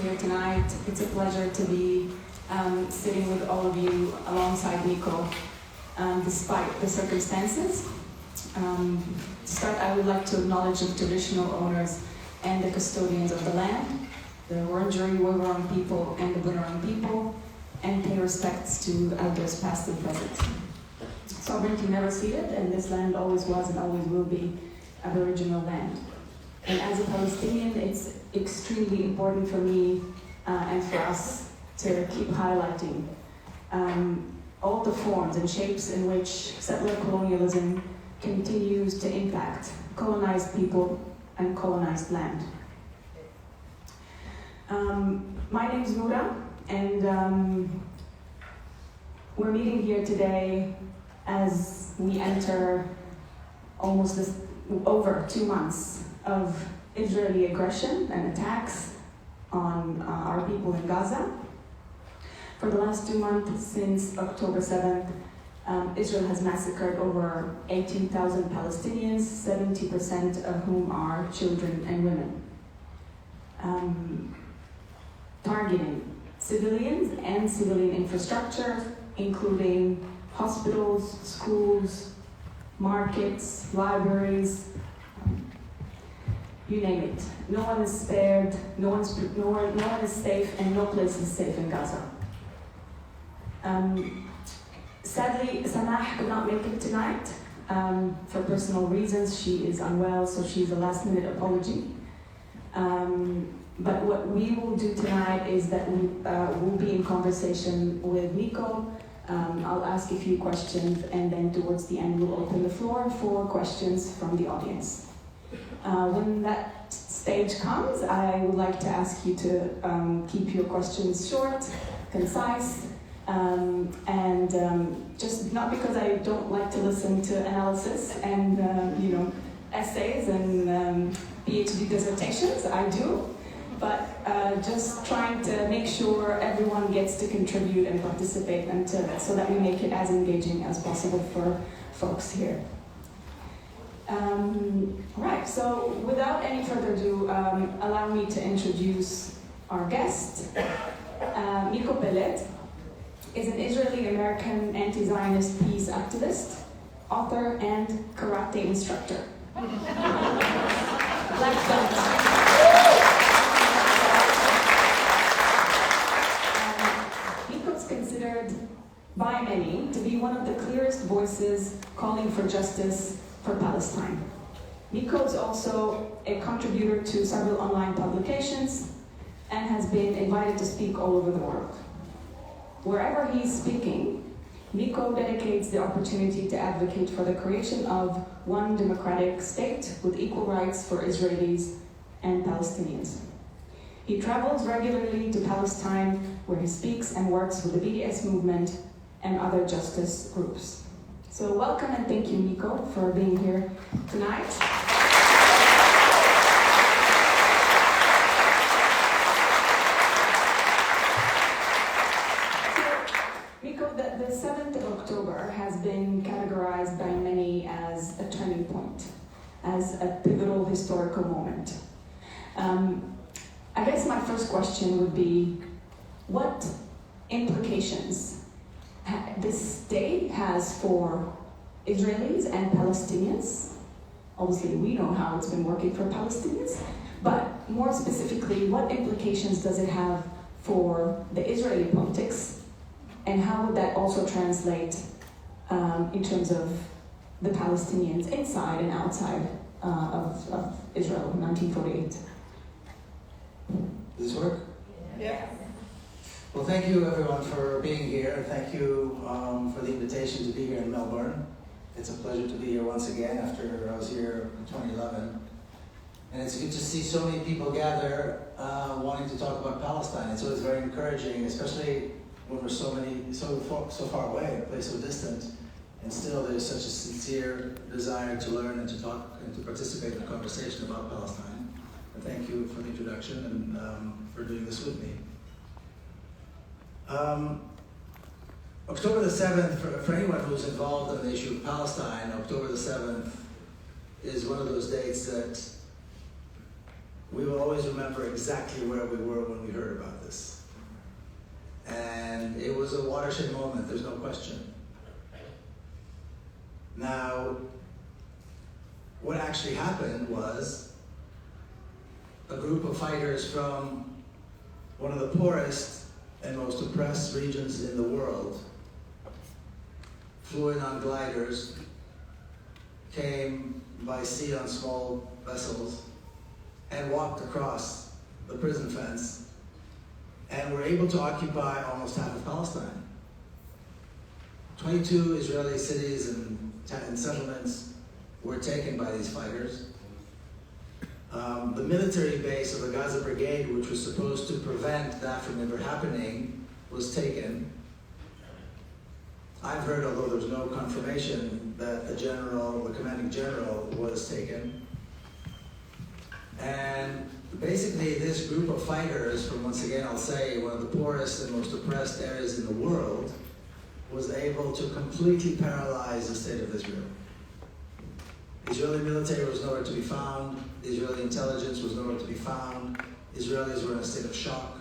here tonight. It's a pleasure to be sitting with all of you alongside Miko, despite the circumstances. To start, I would like to acknowledge the traditional owners and the custodians of the land, the Wurundjeri, Woiwurrung people, and the Bunurong people, and pay respects to elders past and present. Sovereignty never ceded, and this land always was and always will be Aboriginal land. And as a Palestinian, it's extremely important for me and for us to keep highlighting all the forms and shapes in which settler colonialism continues to impact colonized people and colonized land. My name is Noura, and we're meeting here today as we enter almost over 2 months of Israeli aggression and attacks on our people in Gaza. For the last 2 months, since October 7th, Israel has massacred over 18,000 Palestinians, 70% of whom are children and women, targeting civilians and civilian infrastructure, including hospitals, schools, markets, libraries, you name it. No one is spared, no one is safe, and no place is safe in Gaza. Sadly, Samah could not make it tonight for personal reasons. She is unwell, so she's a last-minute apology. But what we will do tonight is that we will be in conversation with Miko. I'll ask a few questions, and then towards the end we'll open the floor for questions from the audience. When that stage comes, I would like to ask you to keep your questions short, concise, and just not because I don't like to listen to analysis and essays and PhD dissertations, I do, but just trying to make sure everyone gets to contribute and participate so that we make it as engaging as possible for folks here. Right, so without any further ado, allow me to introduce our guest. Miko Peled is an Israeli-American anti-Zionist peace activist, author, and karate instructor. Black belt. Miko is considered by many to be one of the clearest voices calling for justice for Palestine. Miko is also a contributor to several online publications and has been invited to speak all over the world. Wherever he's speaking, Miko dedicates the opportunity to advocate for the creation of one democratic state with equal rights for Israelis and Palestinians. He travels regularly to Palestine, where he speaks and works with the BDS movement and other justice groups. So welcome and thank you, Miko, for being here tonight. The 7th of October has been categorized by many as a turning point, as a pivotal historical moment. I guess my first question would be, what implications this day has for Israelis and Palestinians? Obviously, we know how it's been working for Palestinians, but more specifically, what implications does it have for the Israeli politics? And how would that also translate in terms of the Palestinians inside and outside of Israel in 1948? Does this work? Yeah. Well, thank you everyone for being here. Thank you for the invitation to be here in Melbourne. It's a pleasure to be here once again after I was here in 2011. And it's good to see so many people gather wanting to talk about Palestine. It's always very encouraging, especially when we're so far away, a place so distant, and still there's such a sincere desire to learn and to talk and to participate in a conversation about Palestine. And thank you for the introduction and for doing this with me. October the 7th, for anyone who's involved in the issue of Palestine, October the 7th is one of those dates that we will always remember exactly where we were when we heard about this. And it was a watershed moment, there's no question. Now, what actually happened was a group of fighters from one of the poorest and most oppressed regions in the world flew in on gliders, came by sea on small vessels, and walked across the prison fence, and were able to occupy almost half of Palestine. 22 Israeli cities and settlements were taken by these fighters. The military base of the Gaza Brigade, which was supposed to prevent that from ever happening, was taken. I've heard, although there's no confirmation, that the commanding general was taken. And basically this group of fighters from, once again, I'll say, one of the poorest and most oppressed areas in the world, was able to completely paralyze the state of Israel. The Israeli military was nowhere to be found. The Israeli intelligence was nowhere to be found. Israelis were in a state of shock.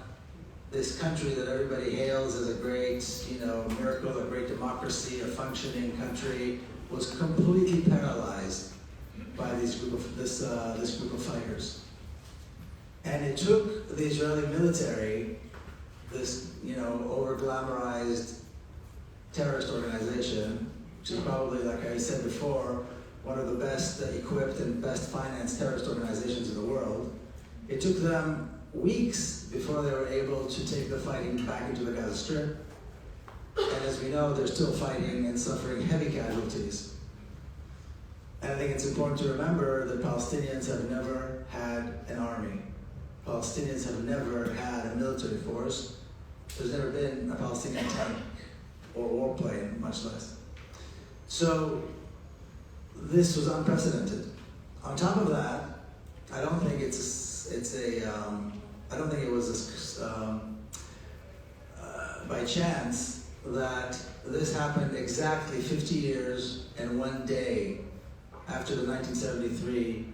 This country that everybody hails as a great, miracle, a great democracy, a functioning country, was completely paralyzed by this group of fighters. And it took the Israeli military, this, over-glamorized terrorist organization, which is probably, like I said before, one of the best equipped and best financed terrorist organizations in the world. It took them weeks before they were able to take the fighting back into the Gaza Strip. And as we know, they're still fighting and suffering heavy casualties. And I think it's important to remember that Palestinians have never had an army. Palestinians have never had a military force. There's never been a Palestinian tank or warplane, much less. So this was unprecedented. On top of that, I don't think it was by chance that this happened exactly 50 years and 1 day after the 1973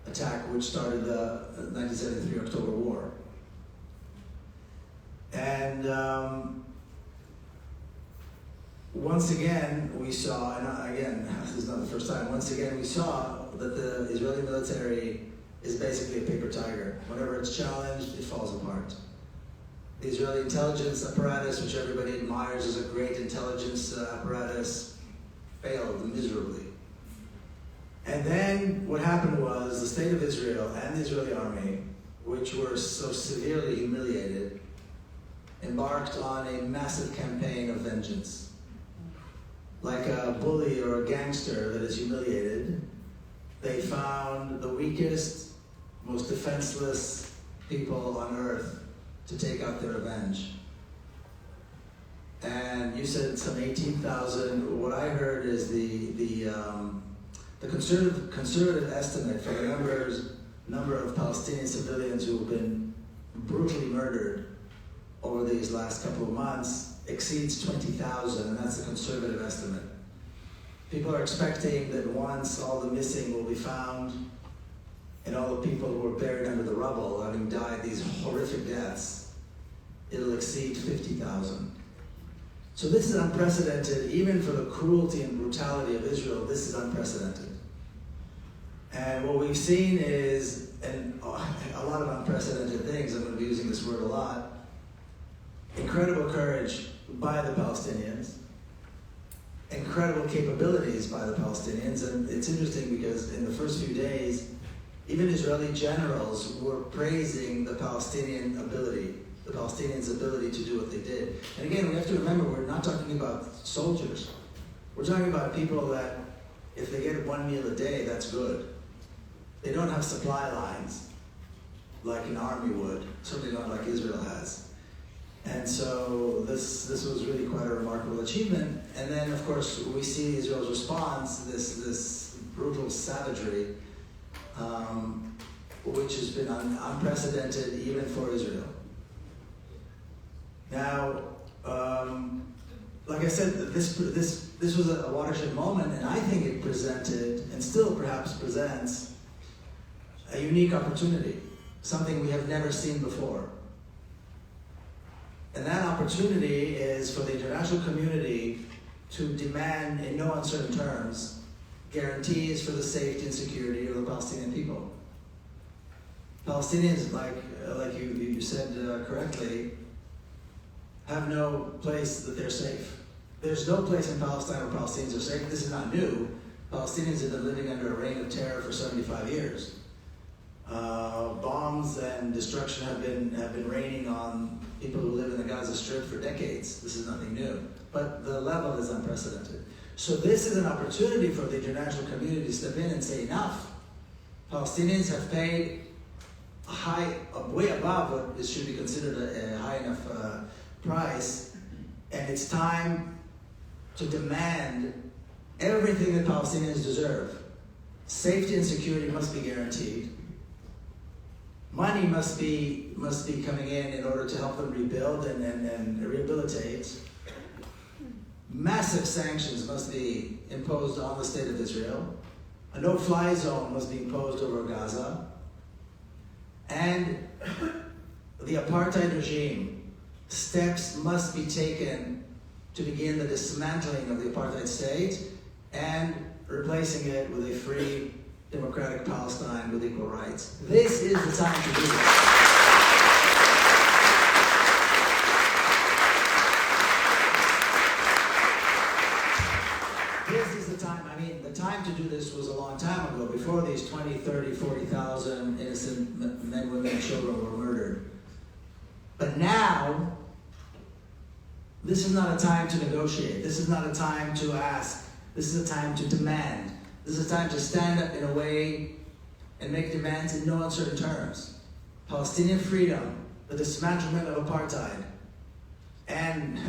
attack, which started the 1973 October War. And once again, we saw, and again, this is not the first time, once again we saw that the Israeli military is basically a paper tiger. Whenever it's challenged, it falls apart. The Israeli intelligence apparatus, which everybody admires as a great intelligence apparatus, failed miserably. And then what happened was the state of Israel and the Israeli army, which were so severely humiliated, embarked on a massive campaign of vengeance. Like a bully or a gangster that is humiliated, they found the weakest, most defenseless people on earth to take out their revenge. And you said some 18,000. What I heard is the conservative estimate for the number of Palestinian civilians who have been brutally murdered over these last couple of months exceeds 20,000, and that's a conservative estimate. People are expecting that once all the missing will be found and all the people who were buried under the rubble, having died these horrific deaths, it'll exceed 50,000. So this is unprecedented. Even for the cruelty and brutality of Israel, this is unprecedented. And what we've seen is a lot of unprecedented things. I'm going to be using this word a lot. Incredible courage by the Palestinians, incredible capabilities by the Palestinians, and it's interesting because in the first few days, even Israeli generals were praising the Palestinians' ability to do what they did. And again, we have to remember, we're not talking about soldiers. We're talking about people that, if they get one meal a day, that's good. They don't have supply lines like an army would, certainly not like Israel has. And so this was really quite a remarkable achievement. And then, of course, we see Israel's response, this brutal savagery, which has been unprecedented even for Israel. Now, like I said, this was a watershed moment, and I think it presented, and still perhaps presents, a unique opportunity. something we have never seen before. And that opportunity is for the international community to demand, in no uncertain terms, guarantees for the safety and security of the Palestinian people. Palestinians, like you said correctly, have no place that they're safe. There's no place in Palestine where Palestinians are safe. This is not new. Palestinians have been living under a reign of terror for 75 years. Bombs and destruction have been raining on people who live in the Gaza Strip for decades. This is nothing new. But the level is unprecedented. So this is an opportunity for the international community to step in and say, enough. Palestinians have paid way above what should be considered a high enough price, and it's time to demand everything that Palestinians deserve. Safety and security must be guaranteed. Money must be coming in order to help them rebuild and rehabilitate. Massive sanctions must be imposed on the state of Israel. A no-fly zone must be imposed over Gaza. And the apartheid regime, steps must be taken to begin the dismantling of the apartheid state and replacing it with a free, democratic Palestine with equal rights. This is the time to do this. This is the time. I mean, the time to do this was a long time ago, before these 20, 30, 40,000 innocent men, women, and children were murdered. But now, this is not a time to negotiate. This is not a time to ask. This is a time to demand. This is a time to stand up in a way and make demands in no uncertain terms. Palestinian freedom, the dismantlement of apartheid, and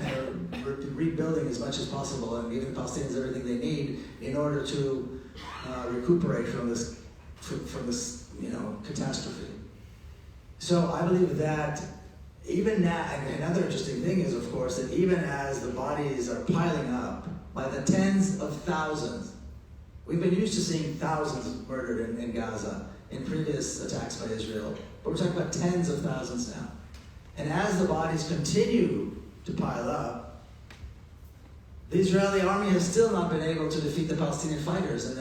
rebuilding as much as possible and giving Palestinians everything they need in order to recuperate from this catastrophe. So I believe that even now, and another interesting thing is, of course, that even as the bodies are piling up by the tens of thousands, we've been used to seeing thousands murdered in Gaza in previous attacks by Israel, but we're talking about tens of thousands now. And as the bodies continue to pile up, the Israeli army has still not been able to defeat the Palestinian fighters, and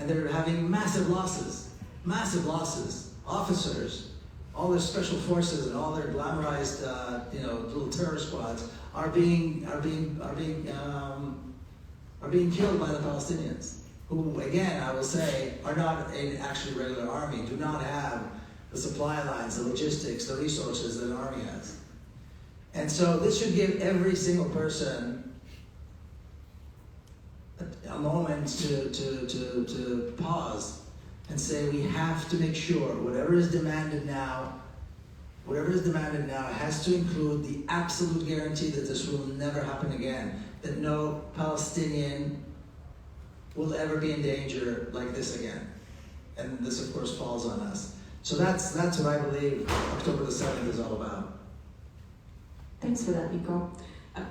they're having massive losses. Officers, all their special forces, and all their glamorized, little terror squads are being killed by the Palestinians, who, again, I will say, are not an actually regular army, do not have the supply lines, the logistics, the resources that an army has. And so this should give every single person a moment to pause and say, we have to make sure whatever is demanded now has to include the absolute guarantee that this will never happen again, that no Palestinian will ever be in danger like this again. And this, of course, falls on us. So that's what I believe October the 7th is all about. Thanks for that, Miko.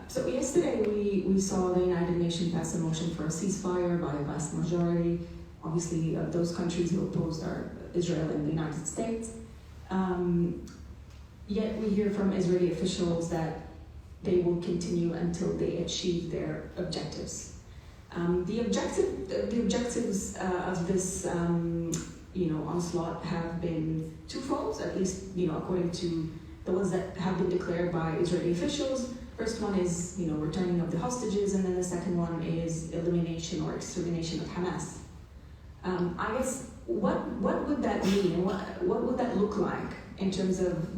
So yesterday we saw the United Nations pass a motion for a ceasefire by a vast majority. Obviously, those countries who opposed are Israel and the United States. Yet we hear from Israeli officials that they will continue until they achieve their objectives. The objectives of this onslaught have been twofold, at least according to the ones that have been declared by Israeli officials. First one is returning of the hostages, and then the second one is elimination or extermination of Hamas. I guess what would that mean, and what would that look like in terms of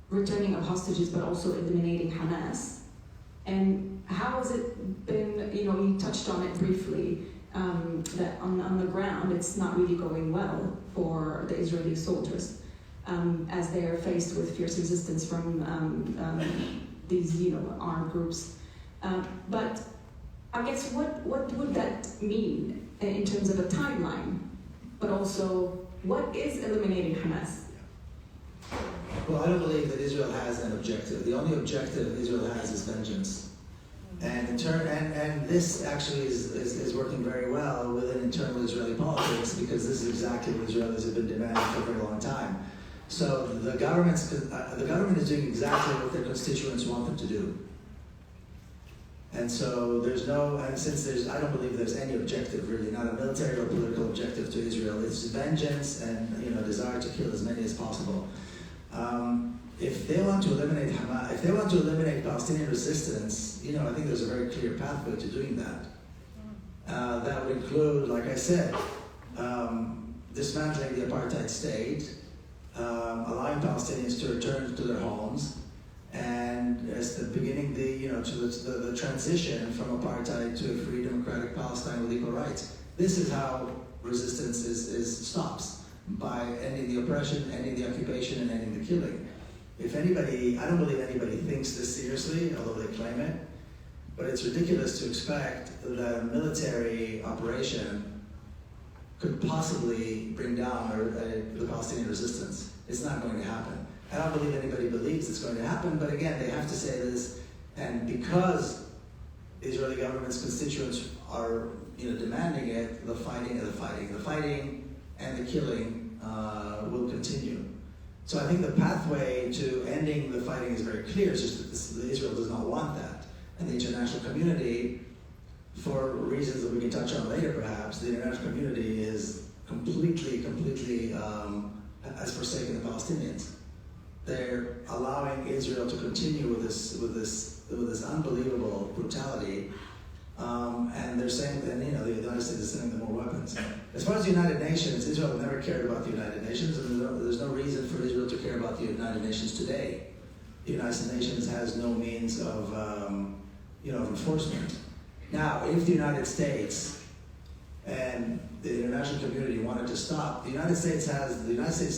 returning of hostages, but also eliminating Hamas? And how has it been? You touched on it briefly. That on the ground, it's not really going well for the Israeli soldiers, as they are faced with fierce resistance from these armed groups. But I guess what would that mean in terms of a timeline? But also, what is eliminating Hamas? Well, I don't believe that Israel has an objective. The only objective Israel has is vengeance. And this actually is working very well within internal Israeli politics, because this is exactly what Israelis have been demanding for a very long time. So the government is doing exactly what their constituents want them to do. And so I don't believe there's any objective really, not a military or political objective to Israel. It's vengeance and desire to kill as many as possible. If they want to eliminate Hamas, if they want to eliminate Palestinian resistance, I think there's a very clear pathway to doing that. That would include, like I said, dismantling the apartheid state, allowing Palestinians to return to their homes, and as the beginning, the transition from apartheid to a free democratic Palestine with equal rights. This is how resistance stops, by ending the oppression, ending the occupation, and ending the killing. If anybody, I don't believe anybody thinks this seriously, although they claim it, but it's ridiculous to expect that a military operation could possibly bring down the Palestinian resistance. It's not going to happen. I don't believe anybody believes it's going to happen, but again, they have to say this, and because the Israeli government's constituents are demanding it, the fighting and the killing will continue. So I think the pathway to ending the fighting is very clear. It's just that Israel does not want that. And the international community, for reasons that we can touch on later perhaps, the international community is completely has forsaken the Palestinians. They're allowing Israel to continue with this unbelievable brutality. And they're saying that, the United States is sending them more weapons. As far as the United Nations, Israel never cared about the United Nations, and there's no reason for Israel to care about the United Nations today. The United Nations has no means of, enforcement. Now, if the United States and the international community wanted to stop, the United States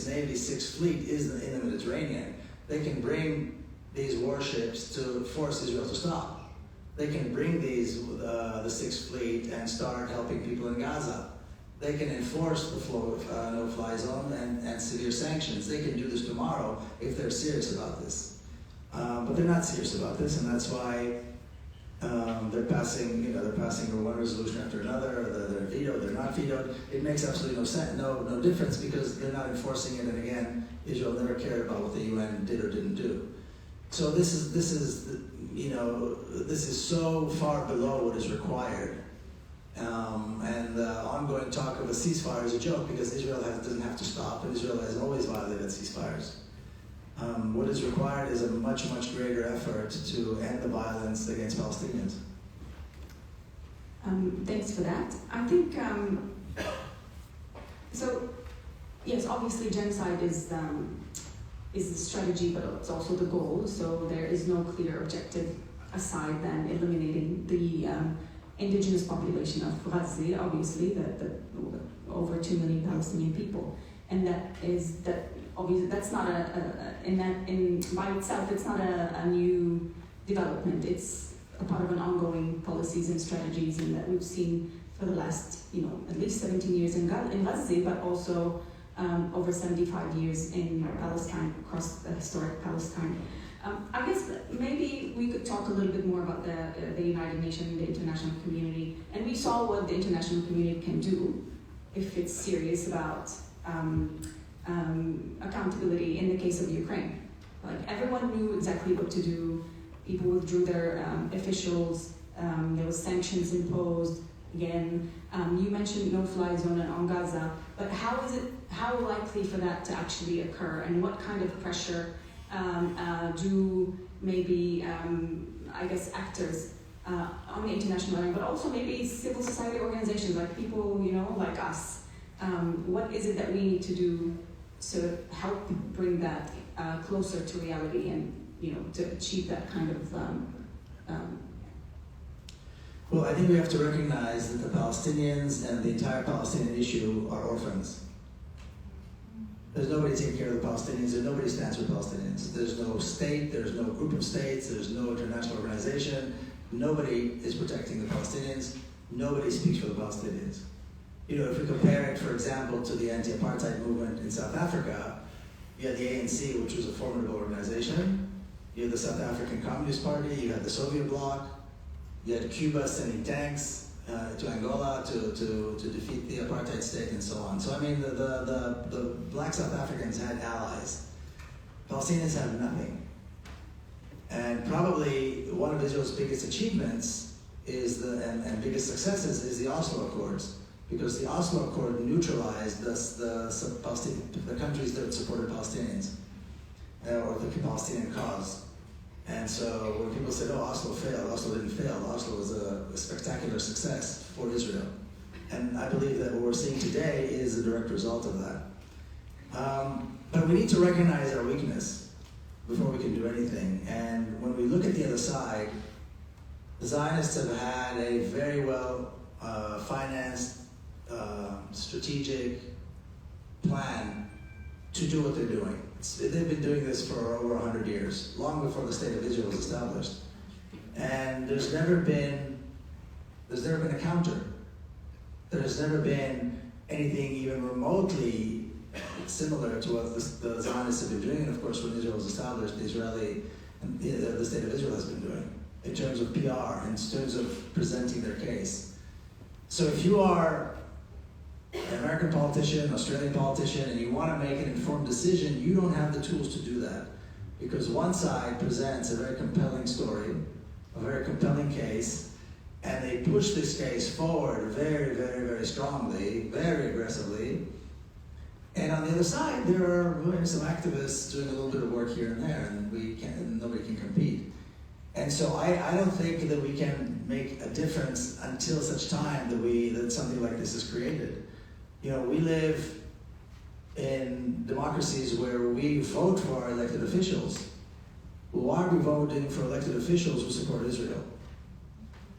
Navy's Sixth Fleet is in the Mediterranean. They can bring these warships to force Israel to stop. They can bring the Sixth Fleet and start helping people in Gaza. They can enforce the no-fly zone and severe sanctions. They can do this tomorrow if they're serious about this. But they're not serious about this, and that's why they're passing one resolution after another. They're vetoed. They're not vetoed. It makes absolutely no sense, no difference, because they're not enforcing it. And again, Israel never cared about what the UN did or didn't do. So this is so far below what is required. And the ongoing talk of a ceasefire is a joke, because Israel doesn't have to stop, and Israel has always violated ceasefires. What is required is a much, much greater effort to end the violence against Palestinians. Thanks for that. I think, yes, obviously genocide is the strategy, but it's also the goal. So there is no clear objective aside than eliminating the indigenous population of Gaza, obviously, the over 2 million Palestinian people. And obviously that's not by itself, it's not a new development. It's a part of an ongoing policies and strategies, and that we've seen for the last, at least 17 years in Gaza, but also over 75 years in Palestine, across the historic Palestine. I guess maybe we could talk a little bit more about the United Nations, the international community, and we saw what the international community can do if it's serious about accountability in the case of Ukraine. Like, everyone knew exactly what to do. People withdrew their officials. There was sanctions imposed. Again, you mentioned no-fly zone on Gaza, but how likely for that to actually occur, and what kind of pressure do maybe, actors on the international level, but also maybe civil society organizations, like people, like us, what is it that we need to do to help bring that closer to reality, and to achieve that kind of Well, I think we have to recognize that the Palestinians and the entire Palestinian issue are orphans. There's nobody taking care of the Palestinians, and nobody stands for Palestinians. There's no state, there's no group of states, there's no international organization. Nobody is protecting the Palestinians. Nobody speaks for the Palestinians. If we compare it, for example, to the anti-apartheid movement in South Africa, you had the ANC, which was a formidable organization. You had the South African Communist Party, you had the Soviet bloc. You had Cuba sending tanks to Angola to defeat the apartheid state and so on. So I mean, the black South Africans had allies. Palestinians have nothing. And probably one of Israel's biggest achievements is and biggest successes is the Oslo Accords, because the Oslo Accord neutralized the countries that supported Palestinians or the Palestinian cause. And so when people said, "Oh, Oslo failed," Oslo didn't fail. Oslo was a spectacular success for Israel. And I believe that what we're seeing today is a direct result of that. But we need to recognize our weakness before we can do anything. And when we look at the other side, the Zionists have had a very well financed, strategic plan to do what they're doing. They've been doing this for over 100 years, long before the State of Israel was established. And there's never been a counter. There's never been anything even remotely similar to what the Zionists have been doing. And of course, when Israel was established, the State of Israel has been doing, in terms of PR, in terms of presenting their case. So if you are an American politician, an Australian politician, and you want to make an informed decision, you don't have the tools to do that. Because one side presents a very compelling story, a very compelling case, and they push this case forward very, very, very strongly, very aggressively. And on the other side, there are some activists doing a little bit of work here and there, and nobody can compete. And so I don't think that we can make a difference until such time that something like this is created. You know, we live in democracies where we vote for our elected officials. Well, why are we voting for elected officials who support Israel?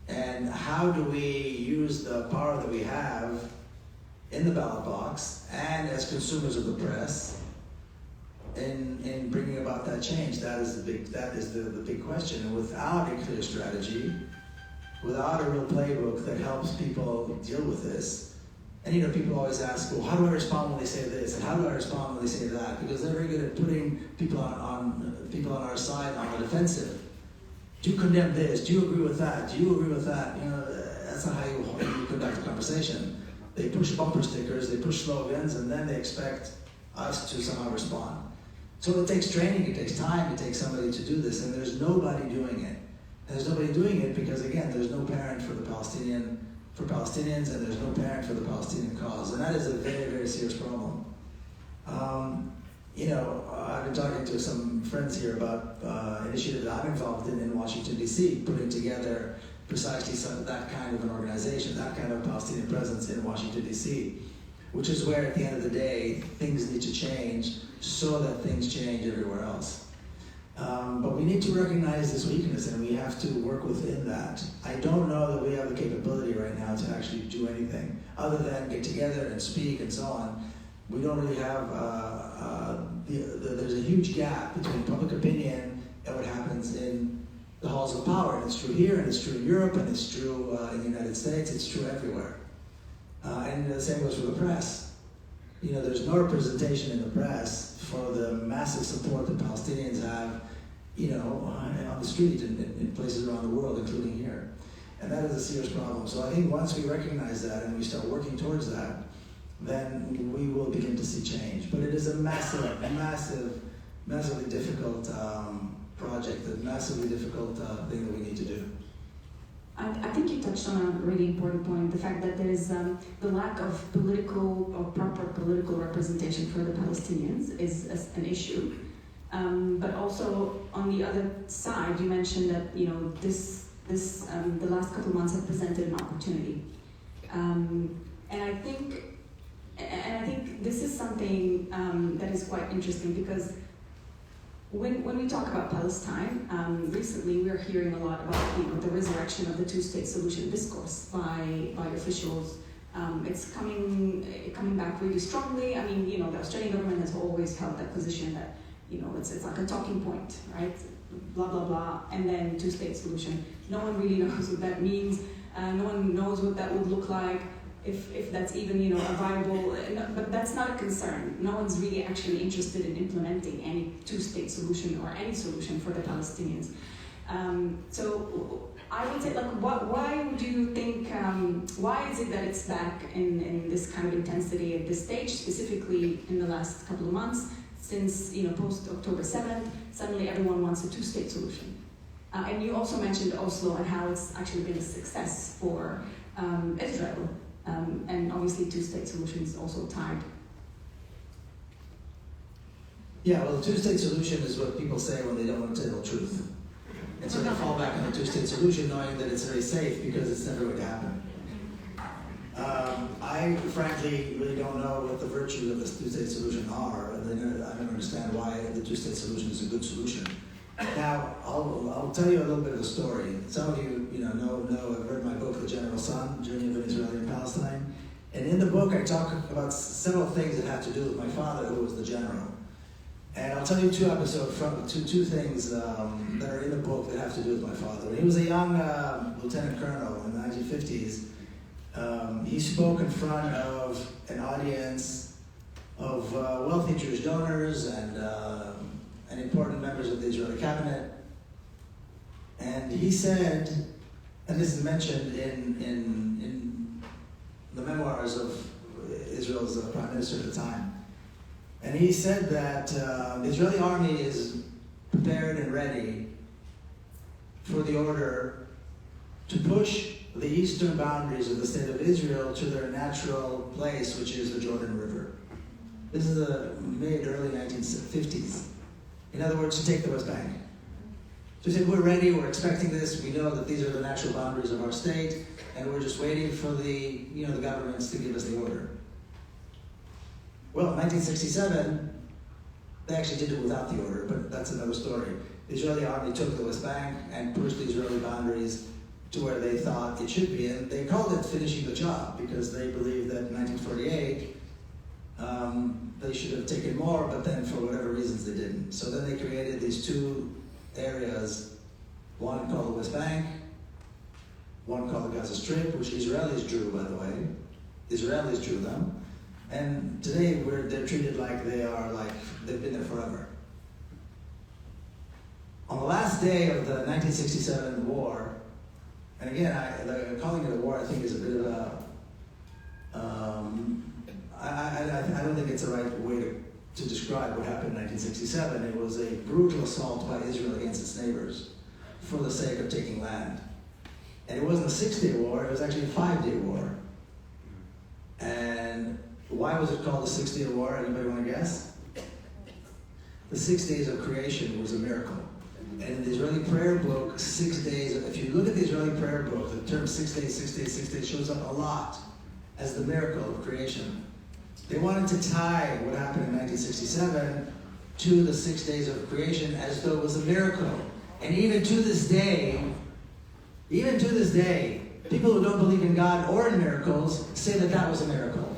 And how do we use the power that we have in the ballot box and as consumers of the press in bringing about that change? That is the big question. And without a clear strategy, without a real playbook that helps people deal with this, and you know, people always ask, well, how do I respond when they say this, and how do I respond when they say that? Because they're very good at putting people on our side on the defensive. Do you condemn this? Do you agree with that? Do you agree with that? You know, that's not how you conduct a conversation. They push bumper stickers, they push slogans, and then they expect us to somehow respond. So it takes training, it takes time, it takes somebody to do this, and there's nobody doing it. And there's nobody doing it because, again, there's no parent for Palestinians, and there's no parent for the Palestinian cause. And that is a very, very serious problem. You know, I've been talking to some friends here about an initiative that I'm involved in Washington, D.C., putting together precisely that kind of an organization, that kind of Palestinian presence in Washington, D.C., which is where, at the end of the day, things need to change so that things change everywhere else. But we need to recognize this weakness, and we have to work within that. I don't know that we have the capability right now to actually do anything other than get together and speak and so on. We don't really have, there's a huge gap between public opinion and what happens in the halls of power. And it's true here, and it's true in Europe, and it's true in the United States, it's true everywhere. And the same goes for the press. You know, there's no representation in the press for the massive support that Palestinians have, you know, on the street in places around the world, including here. And that is a serious problem. So I think once we recognize that and we start working towards that, then we will begin to see change. But it is a massively difficult project, a massively difficult thing that we need to do. I think you touched on a really important point, the fact that there is the lack of political or proper political representation for the Palestinians is an issue. But also on the other side, you mentioned that, you know, the last couple of months have presented an opportunity. And I think this is something that is quite interesting, because when we talk about Palestine, recently we're hearing a lot about, you know, the resurrection of the two-state solution discourse by officials. It's coming back really strongly. I mean, you know, the Australian government has always held that position that, you know, it's like a talking point, right? Blah, blah, blah, and then two-state solution. No one really knows what that means. No one knows what that would look like, if that's even, you know, a viable, but that's not a concern. No one's really actually interested in implementing any two-state solution or any solution for the Palestinians. So I would say, like, why would you think, why is it that it's back in this kind of intensity at this stage, specifically in the last couple of months, since, post October 7th, suddenly everyone wants a two-state solution? And you also mentioned Oslo and how it's actually been a success for Israel, and obviously two-state solution is also tied. Yeah, well, the two-state solution is what people say when they don't want to tell the truth. And so they fall back on the two-state solution knowing that it's very safe because it's never going to happen. I frankly really don't know what the virtues of this two-state solution are. I don't understand why the two-state solution is a good solution. Now, I'll tell you a little bit of a story. Some of you, know I've read my book, The General Son, Journey of an Israeli in Palestine. And in the book, I talk about several things that have to do with my father, who was the general. And I'll tell you two things that are in the book that have to do with my father. When he was a young lieutenant colonel in the 1950s, he spoke in front of an audience of wealthy Jewish donors and important members of the Israeli cabinet. And he said, and this is mentioned in the memoirs of Israel's prime minister at the time, and he said that the Israeli army is prepared and ready for the order to push the eastern boundaries of the state of Israel to their natural place, which is the Jordan River. This is the mid-early 1950s. In other words, to take the West Bank. So he said, we're ready, we're expecting this, we know that these are the natural boundaries of our state, and we're just waiting for the governments to give us the order. Well, in 1967, they actually did it without the order, but that's another story. The Israeli army took the West Bank and pushed the Israeli boundaries to where they thought it should be, and they called it finishing the job because they believed that in 1948, they should have taken more, but then for whatever reasons they didn't. So then they created these two areas, one called the West Bank, one called the Gaza Strip, which Israelis drew, by the way. Israelis drew them. And today they're treated like they've been there forever. On the last day of the 1967 war, and again, calling it a war I think is a bit of a, I don't think it's the right way to describe what happened in 1967. It was a brutal assault by Israel against its neighbors for the sake of taking land. And it wasn't a 6-day war, it was actually a 5-day war. And why was it called the 6-day war? Anybody want to guess? The 6 days of creation was a miracle. And in the Israeli prayer book, 6 days, if you look at the Israeli prayer book, the term 6 days, 6 days, 6 days shows up a lot as the miracle of creation. They wanted to tie what happened in 1967 to the 6 days of creation as though it was a miracle. And even to this day, people who don't believe in God or in miracles say that that was a miracle.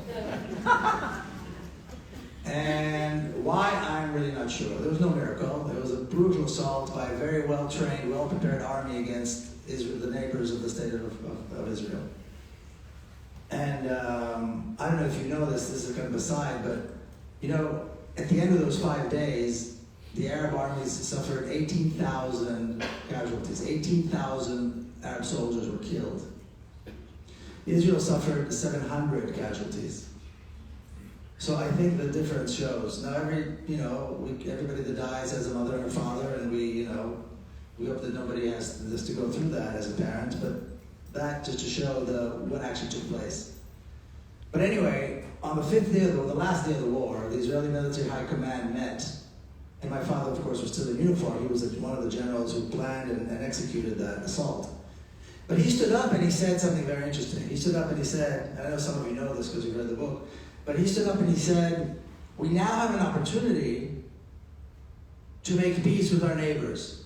And why, I'm really not sure. There was no miracle. There was a brutal assault by a very well-trained, well-prepared army against Israel, the neighbors of the state of Israel. And I don't know if you know this is kind of aside, but at the end of those 5 days, the Arab armies suffered 18,000 casualties. 18,000 Arab soldiers were killed. Israel suffered 700 casualties. So I think the difference shows. Now everybody that dies has a mother and a father, and we hope that nobody has this to go through that as a parent, but that just to show what actually took place. But anyway, on the 5th day the last day of the war, the Israeli military high command met, and my father, of course, was still in uniform. He was one of the generals who planned and executed that assault. But he stood up and he said something very interesting. He stood up and he said, and I know some of you know this because you read the book, but he stood up and he said, we now have an opportunity to make peace with our neighbors.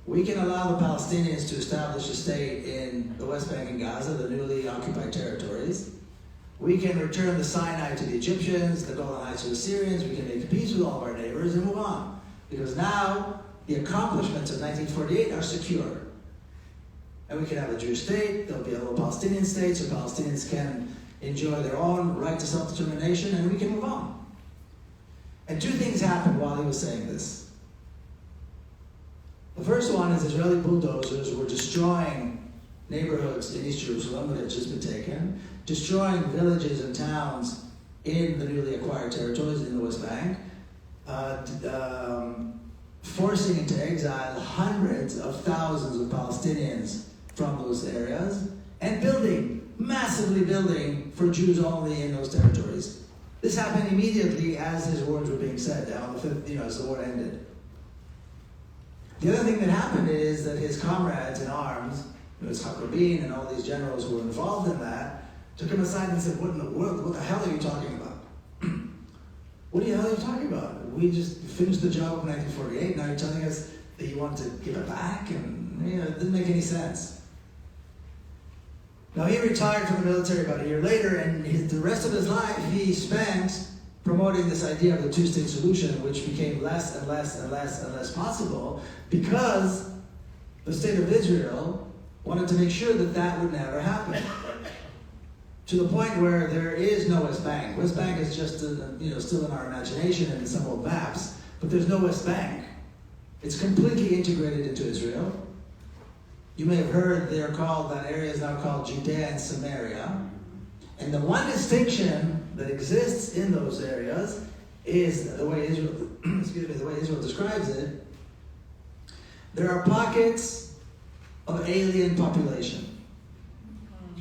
We can allow the Palestinians to establish a state in the West Bank and Gaza, the newly occupied territories. We can return the Sinai to the Egyptians, the Golan Heights to the Syrians. We can make peace with all of our neighbors and move on. Because now the accomplishments of 1948 are secure. And we can have a Jewish state, there'll be a little Palestinian state, so Palestinians can enjoy their own right to self-determination, and we can move on. And two things happened while he was saying this. The first one is Israeli bulldozers were destroying neighborhoods in East Jerusalem that had just been taken, destroying villages and towns in the newly acquired territories in the West Bank, forcing into exile hundreds of thousands of Palestinians from those areas, and massively building for Jews only in those territories. This happened immediately as his words were being said, on the 5th, as the war ended. The other thing that happened is that his comrades in arms, Yitzhak Rabin and all these generals who were involved in that, took him aside and said, what in the world, what the hell are you talking about? What the hell are you talking about? We just finished the job in 1948, now you're telling us that you want to give it back? And it didn't make any sense. Now he retired from the military about a year later, and the rest of his life he spent promoting this idea of the two-state solution, which became less and less and less and less possible because the state of Israel wanted to make sure that that would never happen. To the point where there is no West Bank. West Bank is just still in our imagination and in some old maps, but there's no West Bank. It's completely integrated into Israel. You may have heard that area is now called Judea and Samaria. And the one distinction that exists in those areas is the way Israel describes it. There are pockets of alien population.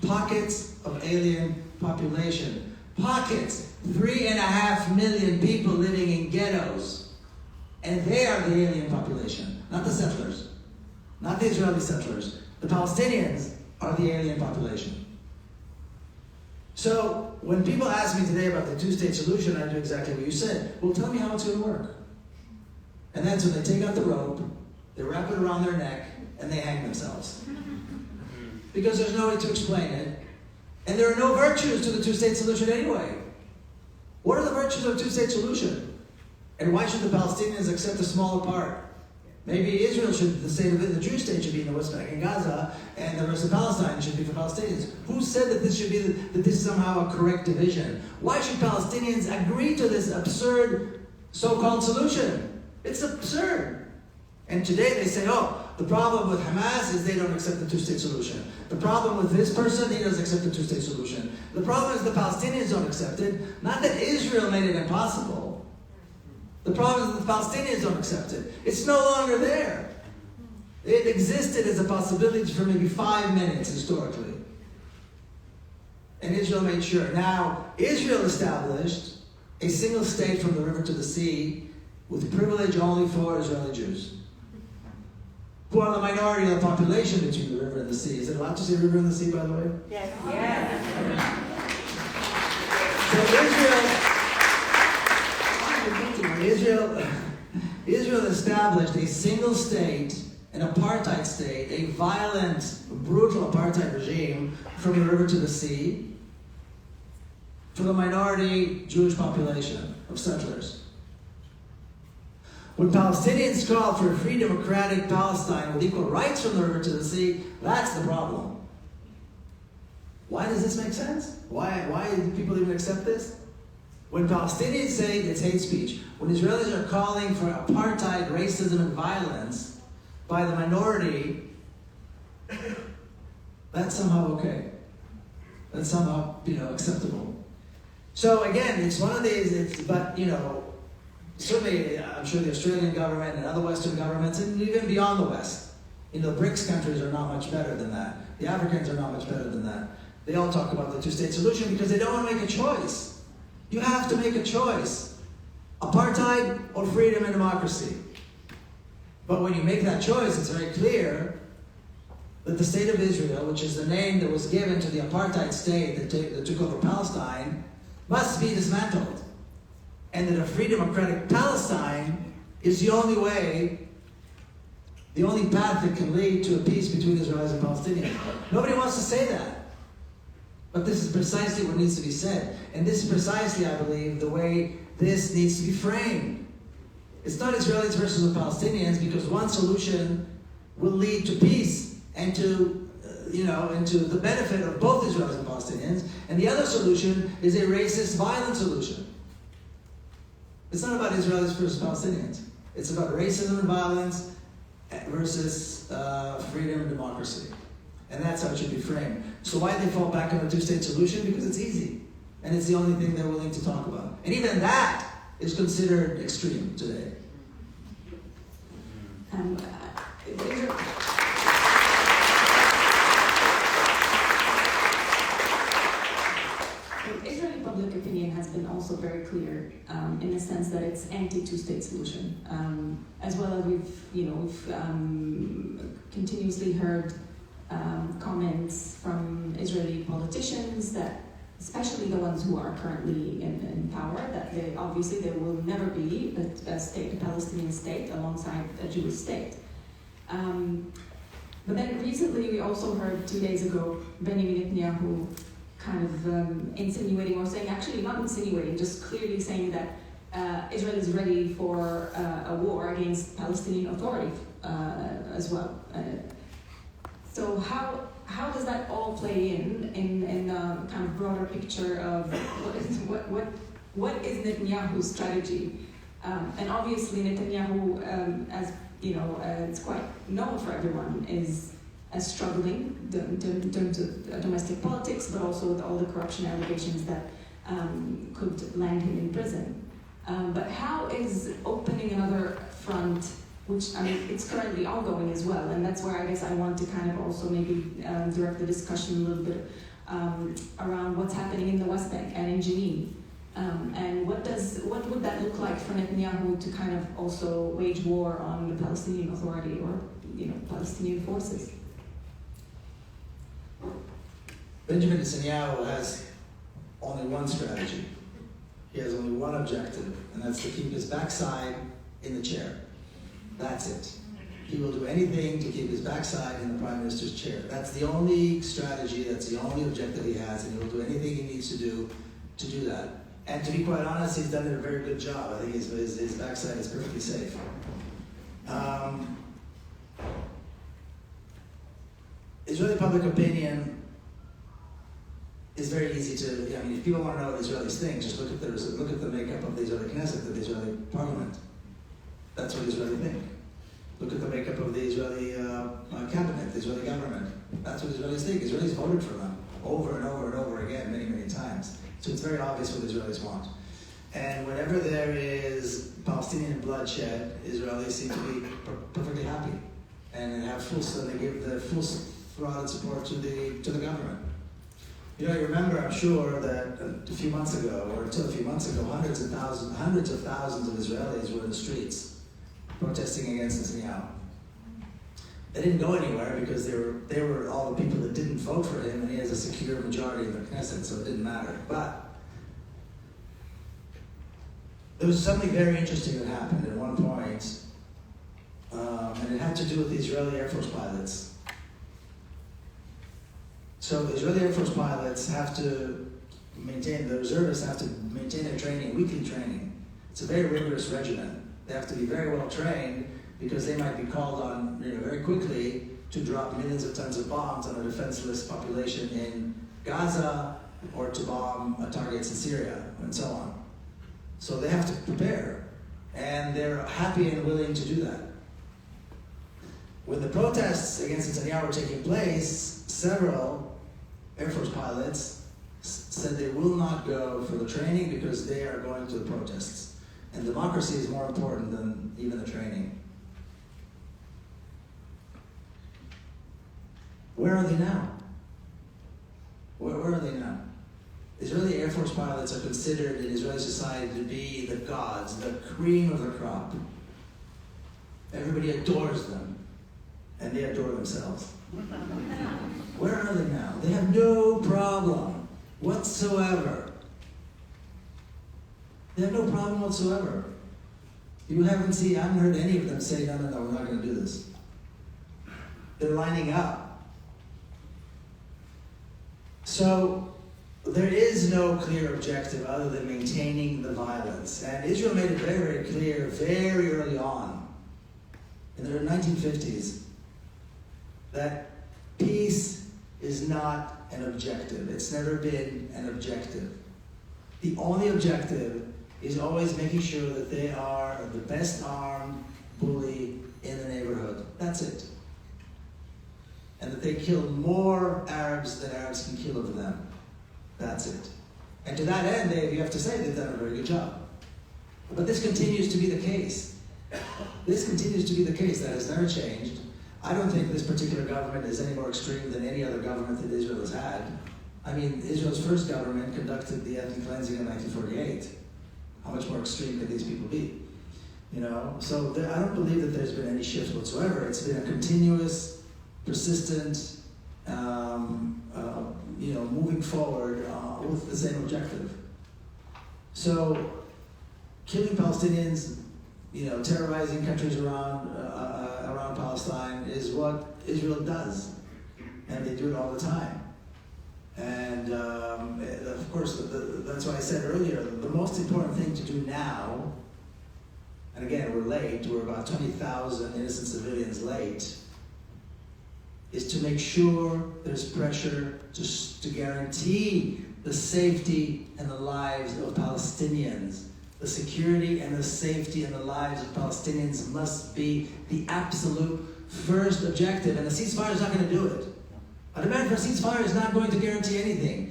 Pockets of alien population. Pockets, 3.5 million people living in ghettos. And they are the alien population, not the settlers. Not the Israeli settlers. The Palestinians are the alien population. So, when people ask me today about the two-state solution, I do exactly what you said. Well, tell me how it's going to work. And then so they take out the rope, they wrap it around their neck, and they hang themselves. Because there's no way to explain it. And there are no virtues to the two-state solution anyway. What are the virtues of a two-state solution? And why should the Palestinians accept a smaller part? Maybe Israel the Jewish state should be in the West Bank and Gaza, and the rest of Palestine should be for Palestinians. Who said that this is somehow a correct division? Why should Palestinians agree to this absurd so-called solution? It's absurd. And today they say, the problem with Hamas is they don't accept the two-state solution. The problem with this person, he doesn't accept the two-state solution. The problem is the Palestinians don't accept it. Not that Israel made it impossible. The problem is that the Palestinians don't accept it. It's no longer there. It existed as a possibility for maybe 5 minutes historically. And Israel made sure. Now, Israel established a single state from the river to the sea with privilege only for Israeli Jews, who are the minority of the population between the river and the sea. Is it allowed to say river and the sea, by the way? Yes. So Israel established a single state, an apartheid state, a violent, brutal apartheid regime from the river to the sea for the minority Jewish population of settlers. When Palestinians called for a free democratic Palestine with equal rights from the river to the sea, that's the problem. Why does this make sense? Why do people even accept this? When Palestinians say it's hate speech, when Israelis are calling for apartheid, racism, and violence by the minority, that's somehow okay. That's somehow, acceptable. So again, it's one of these, certainly I'm sure the Australian government and other Western governments, and even beyond the West, the BRICS countries are not much better than that. The Africans are not much better than that. They all talk about the two-state solution because they don't want to make a choice. You have to make a choice. Apartheid or freedom and democracy. But when you make that choice, it's very clear that the state of Israel, which is the name that was given to the apartheid state that took over Palestine, must be dismantled. And that a free democratic Palestine is the only way, the only path that can lead to a peace between Israelis and Palestinians. Nobody wants to say that. But this is precisely what needs to be said. And this is precisely, I believe, the way this needs to be framed. It's not Israelis versus the Palestinians, because one solution will lead to peace and to the benefit of both Israelis and Palestinians. And the other solution is a racist, violent solution. It's not about Israelis versus Palestinians. It's about racism and violence versus freedom and democracy. And that's how it should be framed. So why they fall back on a two-state solution? Because it's easy. And it's the only thing they're willing to talk about. And even that is considered extreme today. Israeli public opinion has been also very clear in the sense that it's anti-two-state solution. As well as we've continuously heard comments from Israeli politicians that, especially the ones who are currently in power, that they will never be a state, a Palestinian state, alongside a Jewish state. But then recently we also heard 2 days ago Benjamin Netanyahu kind of insinuating, or saying, actually not insinuating, just clearly saying that Israel is ready for a war against Palestinian Authority as well. So how does that all play in the kind of broader picture of what is Netanyahu's strategy? And obviously Netanyahu, as you know, it's quite known for everyone, is struggling in terms of domestic politics, but also with all the corruption allegations that could land him in prison. But how is opening another front, which, I mean, it's currently ongoing as well, and that's where I guess I want to kind of also maybe direct the discussion a little bit around what's happening in the West Bank and in Jenin. And what would that look like for Netanyahu to kind of also wage war on the Palestinian Authority or, you know, Palestinian forces? Benjamin Netanyahu has only one strategy. He has only one objective, and that's to keep his backside in the chair. That's it. He will do anything to keep his backside in the Prime Minister's chair. That's the only strategy, that's the only objective he has, and he will do anything he needs to do that. And to be quite honest, he's done a very good job. I think his backside is perfectly safe. Israeli public opinion is very easy to, I mean, if people want to know what Israelis think, just look at the makeup of the Israeli Knesset, of the Israeli parliament. That's what Israelis think. Look at the makeup of the Israeli cabinet, the Israeli government. That's what Israelis think. Israelis voted for them over and over and over again, many, many times. So it's very obvious what Israelis want. And whenever there is Palestinian bloodshed, Israelis seem to be perfectly happy, and they give the full throated support to the government. You know, you remember, I'm sure, that a few months ago, or until a few months ago, hundreds of thousands of Israelis were in the streets protesting against Netanyahu. They didn't go anywhere because they were all the people that didn't vote for him, and he has a secure majority in the Knesset, so it didn't matter. But there was something very interesting that happened at one point, and it had to do with the Israeli Air Force pilots. So the Israeli Air Force pilots have to maintain, the reservists have to maintain their training, weekly training. It's a very rigorous regimen. They have to be very well trained because they might be called on, very quickly to drop millions of tons of bombs on a defenseless population in Gaza or to bomb targets in Syria and so on. So they have to prepare, and they're happy and willing to do that. When the protests against Netanyahu were taking place, several Air Force pilots said they will not go for the training because they are going to the protests. And democracy is more important than even the training. Where are they now? Where are they now? Israeli Air Force pilots are considered in Israeli society to be the gods, the cream of the crop. Everybody adores them, and they adore themselves. Where are they now? They have no problem whatsoever. They have no problem whatsoever. I haven't heard any of them say, no, we're not going to do this. They're lining up. So there is no clear objective other than maintaining the violence. And Israel made it very, very clear very early on, in the 1950s, that peace is not an objective. It's never been an objective. The only objective is always making sure that they are the best armed bully in the neighborhood. That's That's it. And that they kill more Arabs than Arabs can kill of them. That's it. And to that end, you have to say they've done a very good job. But this continues to be the case. This continues to be the case. That has never changed. I don't think this particular government is any more extreme than any other government that Israel has had. I mean, Israel's first government conducted the ethnic cleansing in 1948. How much more extreme could these people be? You know, so I don't believe that there's been any shift whatsoever. It's been a continuous, persistent, moving forward with the same objective. So, killing Palestinians, terrorizing countries around Palestine is what Israel does, and they do it all the time. And of course, that's why I said earlier, the most important thing to do now, and again, we're late, we're about 20,000 innocent civilians late, is to make sure there's pressure to guarantee the safety and the lives of Palestinians. The security and the safety and the lives of Palestinians must be the absolute first objective, and the ceasefire is not going to do it. A demand for a ceasefire is not going to guarantee anything.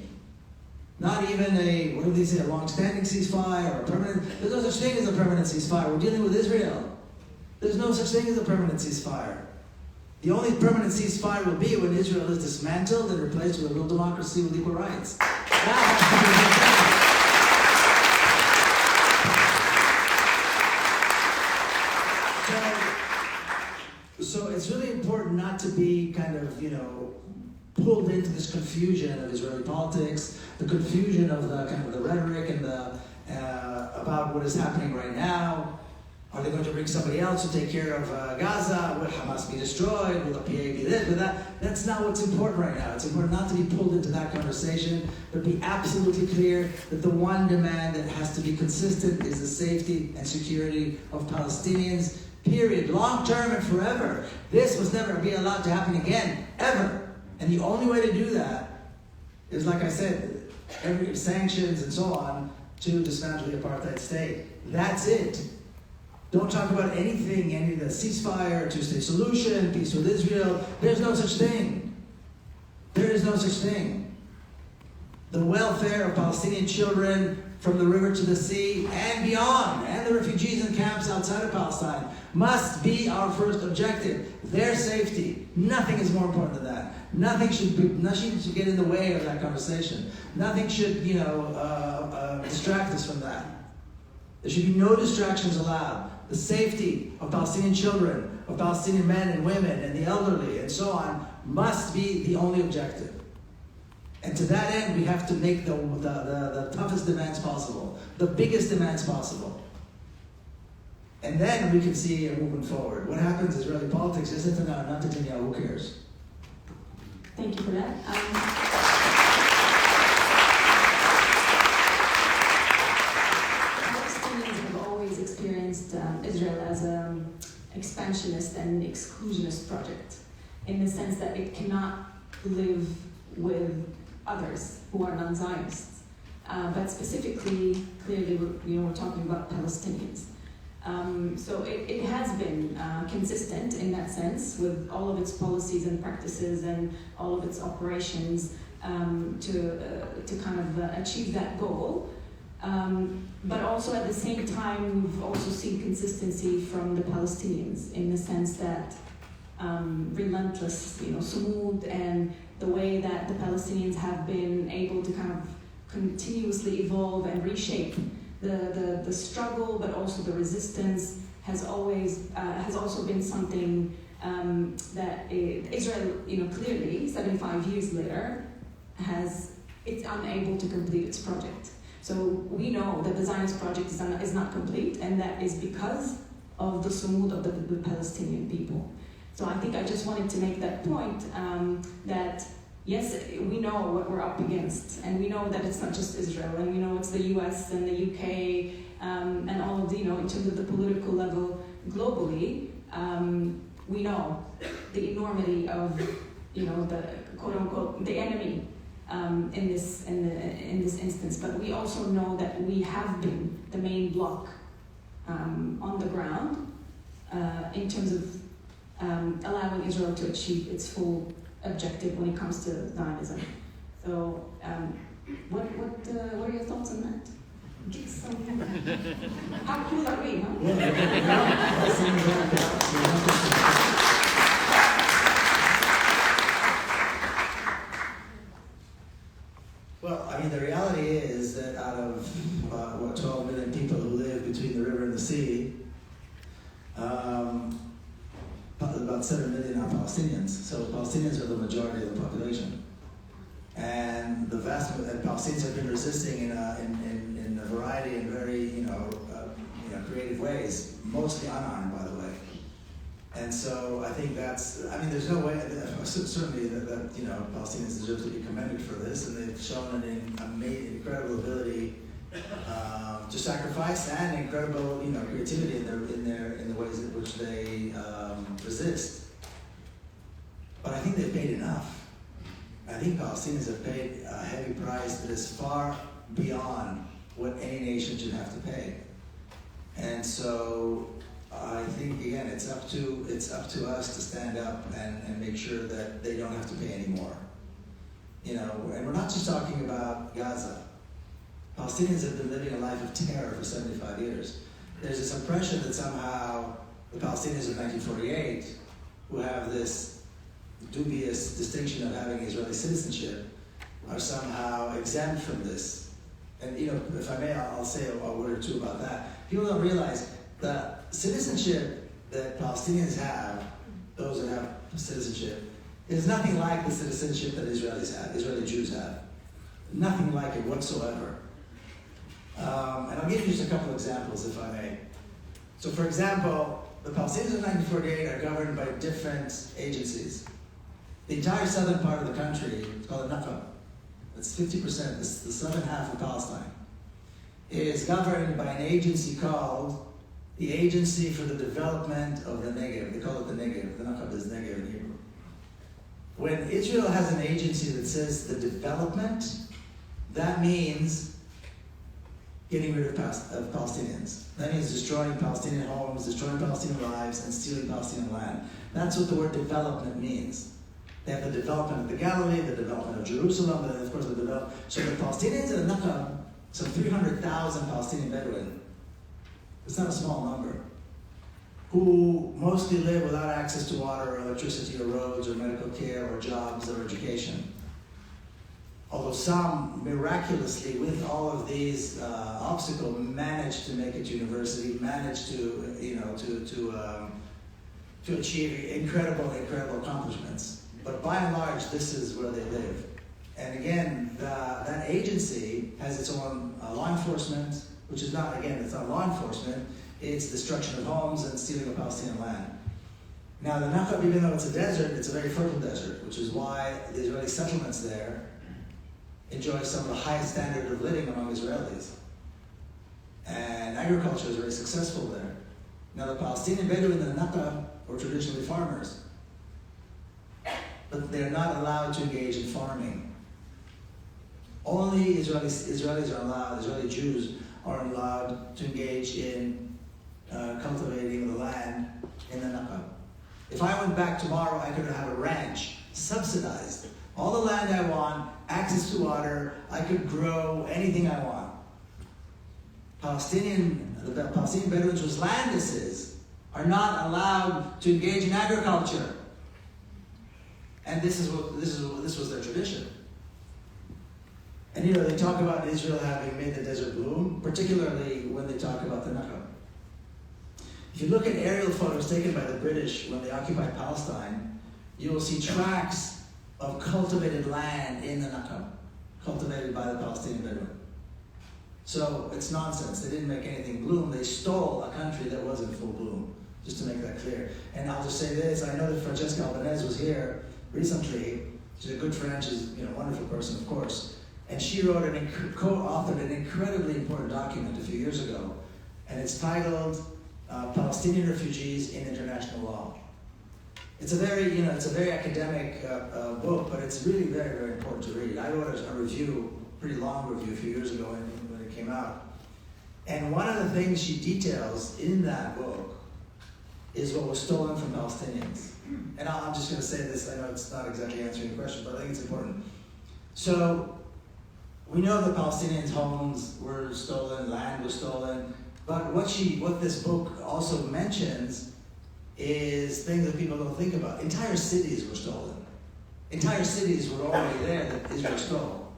Not even a long-standing ceasefire or a permanent. There's no such thing as a permanent ceasefire. We're dealing with Israel. There's no such thing as a permanent ceasefire. The only permanent ceasefire will be when Israel is dismantled and replaced with a real democracy with equal rights. So it's really important not to be kind of, pulled into this confusion of Israeli politics, the confusion of the kind of the rhetoric and the about what is happening right now. Are they going to bring somebody else to take care of Gaza? Will Hamas be destroyed? Will the PA be this? Will that? That's not what's important right now. It's important not to be pulled into that conversation, but be absolutely clear that the one demand that has to be consistent is the safety and security of Palestinians, period. Long term and forever. This was never be allowed to happen again, ever. And the only way to do that is, like I said, every sanctions and so on to dismantle the apartheid state. That's it. Don't talk about anything, any of the ceasefire, two-state solution, peace with Israel. There's no such thing. There is no such thing. The welfare of Palestinian children from the river to the sea and beyond, and the refugees in camps outside of Palestine, must be our first objective. Their safety. Nothing is more important than that. Nothing should get in the way of that conversation. Nothing should, distract us from that. There should be no distractions allowed. The safety of Palestinian children, of Palestinian men and women, and the elderly, and so on, must be the only objective. And to that end, we have to make the toughest demands possible, the biggest demands possible. And then we can see a movement forward. What happens in Israeli politics is not Netanyahu, who cares? Thank you for that. Palestinians have always experienced Israel as an expansionist and exclusionist project, in the sense that it cannot live with others who are non-Zionists. But specifically, clearly, we're talking about Palestinians. So it has been consistent in that sense with all of its policies and practices and all of its operations to kind of achieve that goal. But also at the same time, we've also seen consistency from the Palestinians in the sense that relentless, sumud, and the way that the Palestinians have been able to kind of continuously evolve and reshape the struggle, but also the resistance has also been something that Israel, clearly 75 years later, it's unable to complete its project. So we know that the Zionist project is not complete, and that is because of the sumud of the Palestinian people. So I think I just wanted to make that point that yes, we know what we're up against, and we know that it's not just Israel, and we know it's the US and the UK, and all of the, in terms of the political level globally, we know the enormity of, the quote unquote, the enemy in this instance. But we also know that we have been the main bloc on the ground in terms of allowing Israel to achieve its full objective when it comes to Zionism. So, what are your thoughts on that? Give some. How cool are we, huh? Well, I mean, the reality is that out of 12 million people who live between the river and the sea, about 7 million are Palestinians. So Palestinians are the majority of the population, and the vast Palestinians have been resisting in a variety and very creative ways, mostly unarmed, by the way. And so I think there's no way, certainly that Palestinians deserve to be commended for this, and they've shown an incredible ability to sacrifice and incredible creativity in the ways in which they resist. But I think they've paid enough. I think Palestinians have paid a heavy price that is far beyond what any nation should have to pay. And so I think, again, it's up to us to stand up and make sure that they don't have to pay anymore. And we're not just talking about Gaza. Palestinians have been living a life of terror for 75 years. There's this impression that somehow the Palestinians of 1948, who have this dubious distinction of having Israeli citizenship, are somehow exempt from this. And if I may, I'll say a word or two about that. People don't realize the citizenship that Palestinians have, those that have citizenship, is nothing like the citizenship that Israelis have, Israeli Jews have. Nothing like it whatsoever. And I'll give you just a couple examples, if I may. So, for example, the Palestinians of 1948 are governed by different agencies. The entire southern part of the country is called the Nakba. That's 50%, the southern half of Palestine. It is governed by an agency called the Agency for the Development of the Negev. They call it the Negev. The Nakba is Negev in Hebrew. When Israel has an agency that says the development, that means getting rid of Palestinians. That means destroying Palestinian homes, destroying Palestinian lives, and stealing Palestinian land. That's what the word development means. They have the development of the Galilee, the development of Jerusalem, and of course the development. So the Palestinians in the Nakba, some 300,000 Palestinian Bedouin, it's not a small number, who mostly live without access to water or electricity or roads or medical care or jobs or education. Although some, miraculously, with all of these obstacles, managed to make it to university, managed to achieve incredible accomplishments. But by and large, this is where they live. And again, that agency has its own law enforcement, which is not, again, it's not law enforcement, it's destruction of homes and stealing of Palestinian land. Now, the Nakba, even though it's a desert, it's a very fertile desert, which is why the Israeli settlements there enjoy some of the highest standard of living among Israelis. And agriculture is very successful there. Now, the Palestinian Bedouin in the Nakba were traditionally farmers, but they're not allowed to engage in farming. Only Israelis are allowed, Israeli Jews are allowed to engage in cultivating the land in the Nakba. If I went back tomorrow, I could have a ranch, subsidized. All the land I want, access to water, I could grow anything I want. The Palestinian Bedouins, whose land this is, are not allowed to engage in agriculture. And this was their tradition. And they talk about Israel having made the desert bloom, particularly when they talk about the Nakba. If you look at aerial photos taken by the British when they occupied Palestine, you will see tracts of cultivated land in the Nakba, cultivated by the Palestinian Bedouin. So it's nonsense. They didn't make anything bloom. They stole a country that was in full bloom, just to make that clear. And I'll just say this, I know that Francesca Albanese was here recently. She's a good friend, she's a wonderful person, of course. And she wrote co-authored an incredibly important document a few years ago, and it's titled Palestinian Refugees in International Law. It's a very academic book, but it's really very, very important to read. I wrote a review, pretty long review, a few years ago when it came out. And one of the things she details in that book is what was stolen from Palestinians. And I'm just going to say this, I know it's not exactly answering your question, but I think it's important. So, we know that Palestinians' homes were stolen, land was stolen, but what this book also mentions is things that people don't think about. Entire cities were stolen. Entire cities were already there that Israel stole.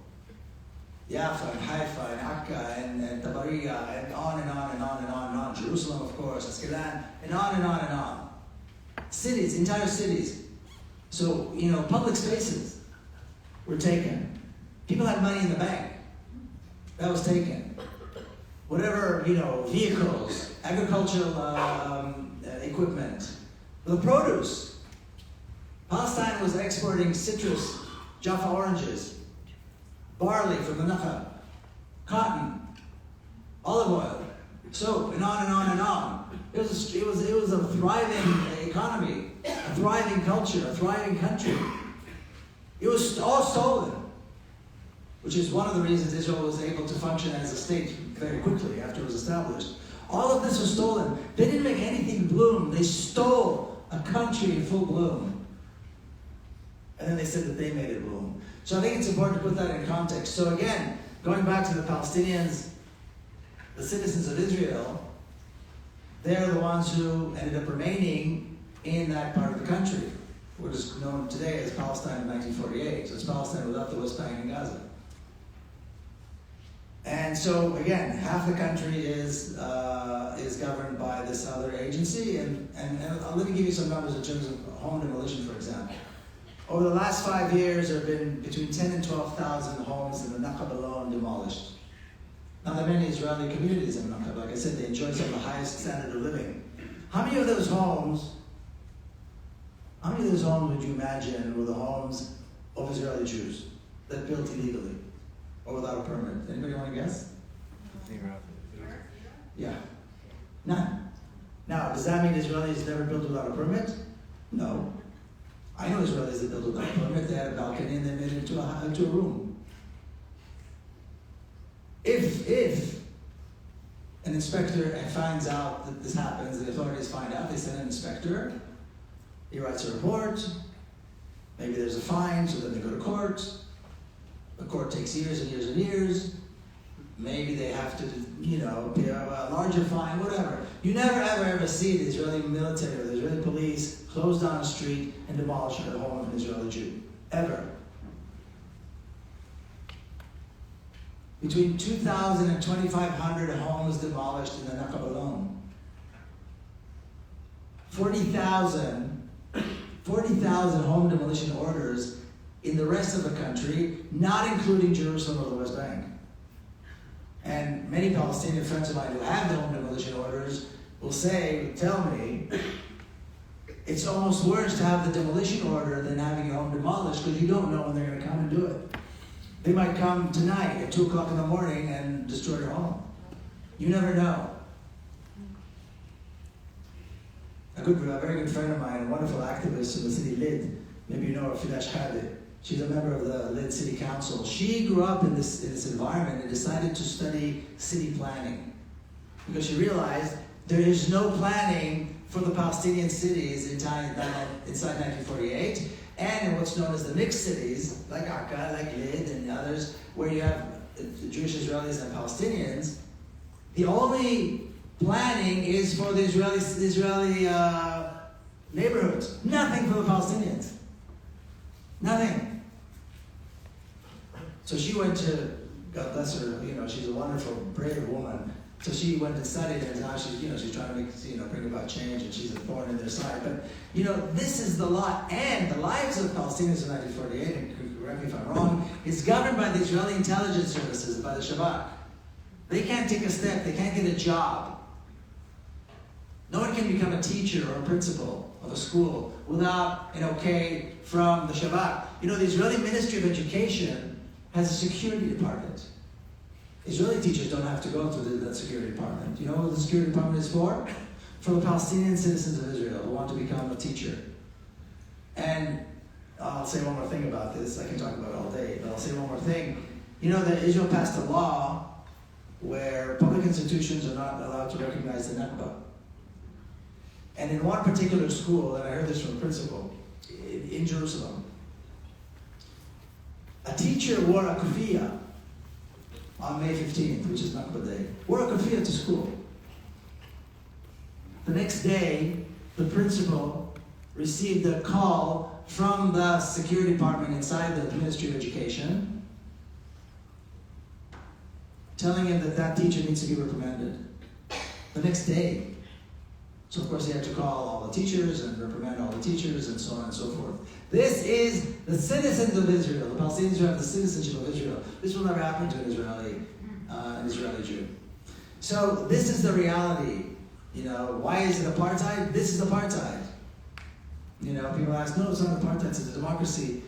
Jaffa and Haifa and Akka and Tabariya and on and on and on and on and on. Jerusalem, of course, Askelan, and on and on and on. Cities, entire cities. So, public spaces were taken. People had money in the bank. That was taken. Whatever, vehicles, agricultural equipment, the produce. Palestine was exporting citrus, Jaffa oranges, barley from the Naqab, cotton, olive oil, soap, and on and on and on. It was a thriving economy, a thriving culture, a thriving country. It was all stolen, which is one of the reasons Israel was able to function as a state very quickly after it was established. All of this was stolen. They didn't make anything bloom. They stole a country in full bloom. And then they said that they made it bloom. So I think it's important to put that in context. So again, going back to the Palestinians, the citizens of Israel, they're the ones who ended up remaining in that part of the country, what is known today as Palestine in 1948. So it's Palestine without the West Bank and Gaza. And so again, half the country is governed by this other agency, and let me give you some numbers in terms of home demolition, for example. Over the last 5 years, there have been between 10 and 12,000 homes in the Naqab alone demolished. Now, there are many Israeli communities in Naqab. Like I said, they enjoy some of the highest standard of living. How many of those homes would you imagine were the homes of Israeli Jews that built illegally or without a permit? Anybody want to guess? Yeah. None. Now, does that mean Israelis never built without a permit? No. I know Israelis that built without a permit. They had a balcony and they made it into a room. If an inspector finds out that this happens, the authorities find out, they send an inspector, he writes a report, maybe there's a fine, so then they go to court. The court takes years and years and years. Maybe they have to, pay a larger fine, whatever. You never, ever see the Israeli military or the Israeli police close down a street and demolish the home of an Israeli Jew. Ever. Between 2,000 and 2,500 homes demolished in the Naqab alone. 40,000 home demolition orders in the rest of the country, not including Jerusalem or the West Bank. And many Palestinian friends of mine who have the home demolition orders will tell me, it's almost worse to have the demolition order than having your home demolished because you don't know when they're going to come and do it. They might come tonight at 2 o'clock in the morning and destroy your home. You never know. A very good friend of mine, a wonderful activist in the city Lid, maybe you know her, Fidash Khadeh. She's a member of the Lid City Council. She grew up in this environment and decided to study city planning because she realized there is no planning for the Palestinian cities inside 1948 and in what's known as the mixed cities, like Akka, like Lid, and others, where you have Jewish Israelis and Palestinians. The only planning is for the Israeli neighborhoods. Nothing for the Palestinians. Nothing. So she went to, God bless her, she's a wonderful, brave woman. So she went and studied, and now she's trying to bring about change, and she's a thorn in their side. But, this is the law, and the lives of Palestinians in 1948, and correct me if I'm wrong, is governed by the Israeli intelligence services, by the Shabak. They can't take a step, they can't get a job. No one can become a teacher or a principal of a school without an okay from the Shabak. The Israeli Ministry of Education has a security department. Israeli teachers don't have to go through that security department. You know what the security department is for? For the Palestinian citizens of Israel who want to become a teacher. And I'll say one more thing about this. I can talk about it all day, but I'll say one more thing. That Israel passed a law where public institutions are not allowed to recognize the Nakba. And in one particular school, and I heard this from a principal in Jerusalem, a teacher wore a kufiya on May 15th, which is Nakba Day, wore a kufiya to school. The next day, the principal received a call from the security department inside the Ministry of Education telling him that that teacher needs to be reprimanded. The next day. So of course he had to call all the teachers and reprimand all the teachers and so on and so forth. This is the citizens of Israel. The Palestinians who have the citizenship of Israel. This will never happen to an Israeli Jew. So this is the reality. You know, why is it apartheid? This is apartheid. You know, people ask, no, it's not apartheid, it's a democracy.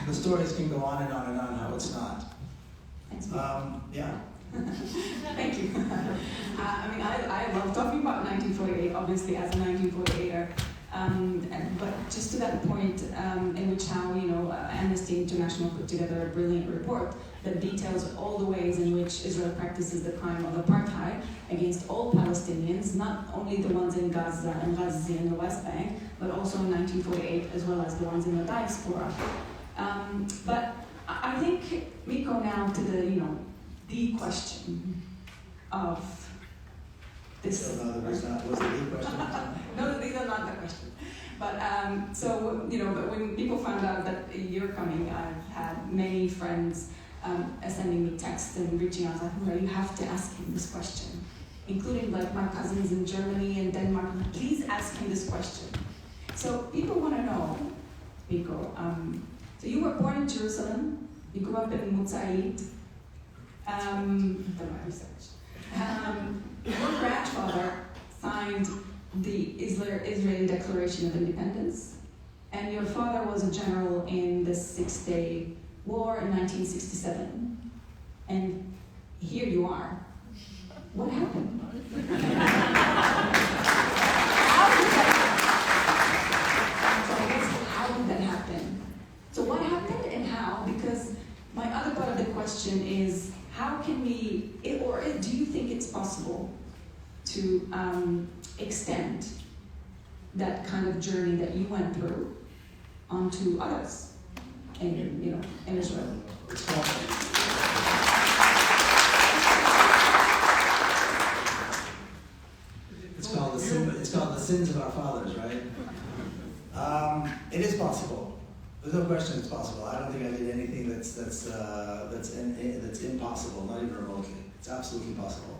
The stories can go on and on and on how it's not. Thanks. Yeah. Thank you. I love talking about 1948, obviously, as a 1948er. But just to that point, in which how, Amnesty International put together a brilliant report that details all the ways in which Israel practices the crime of apartheid against all Palestinians, not only the ones in Gaza and Ghazi in the West Bank, but also in 1948, as well as the ones in the diaspora. But I think, Miko, now to the question of this. So no, was the question? No, these are not the question. But but when people found out that you're coming, I've had many friends sending me texts and reaching out, like, you have to ask him this question, including like my cousins in Germany and Denmark. Please ask him this question. So people want to know, Miko. So you were born in Jerusalem. You grew up in Mutzaid. Done my research. Your grandfather signed the Israeli Declaration of Independence, and your father was a general in the Six-Day War in 1967. And here you are. What happened? How did that happen? So what happened and how? Because my other part of the question is, how can we, or do you think it's possible to extend that kind of journey that you went through onto others in Israel? It's called the sins of our fathers, right? It is possible. There's no question it's possible. I don't think I did anything that's impossible, not even remotely. It's absolutely possible.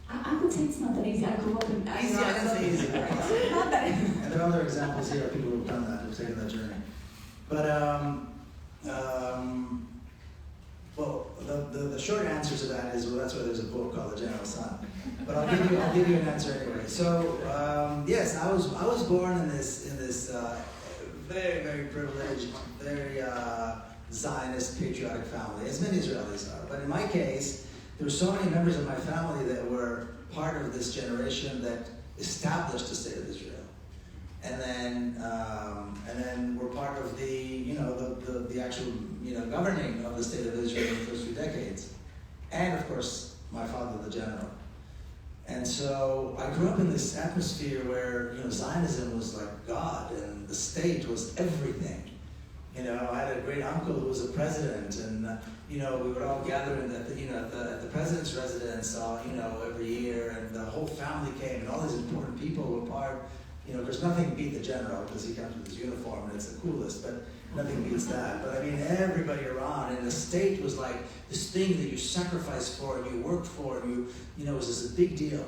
I would say it's not that easy. I grew up in... I didn't say easy, but possible. Not that easy. And there are other examples here of people who've done that, who've taken that journey. But, well, the short answer to that is, well, that's why there's a book called The General Son. But I'll give you an answer anyway. So, yes, I was born in this very, very privileged, very Zionist, patriotic family, as many Israelis are. But in my case, there were so many members of my family that were part of this generation that established the state of Israel, and then were part of the actual governing of the state of Israel in the first few decades, and of course my father, the general. And so I grew up in this atmosphere where Zionism was like God, and the state was everything. I had a great uncle who was a president, and we would all gather at the president's residence, every year, and the whole family came, and all these important people were part. There's nothing beat the general because he comes with his uniform, and it's the coolest, but nothing beats that. But I mean, everybody around, and the state was like this thing that you sacrificed for, and you worked for, and it was just a big deal.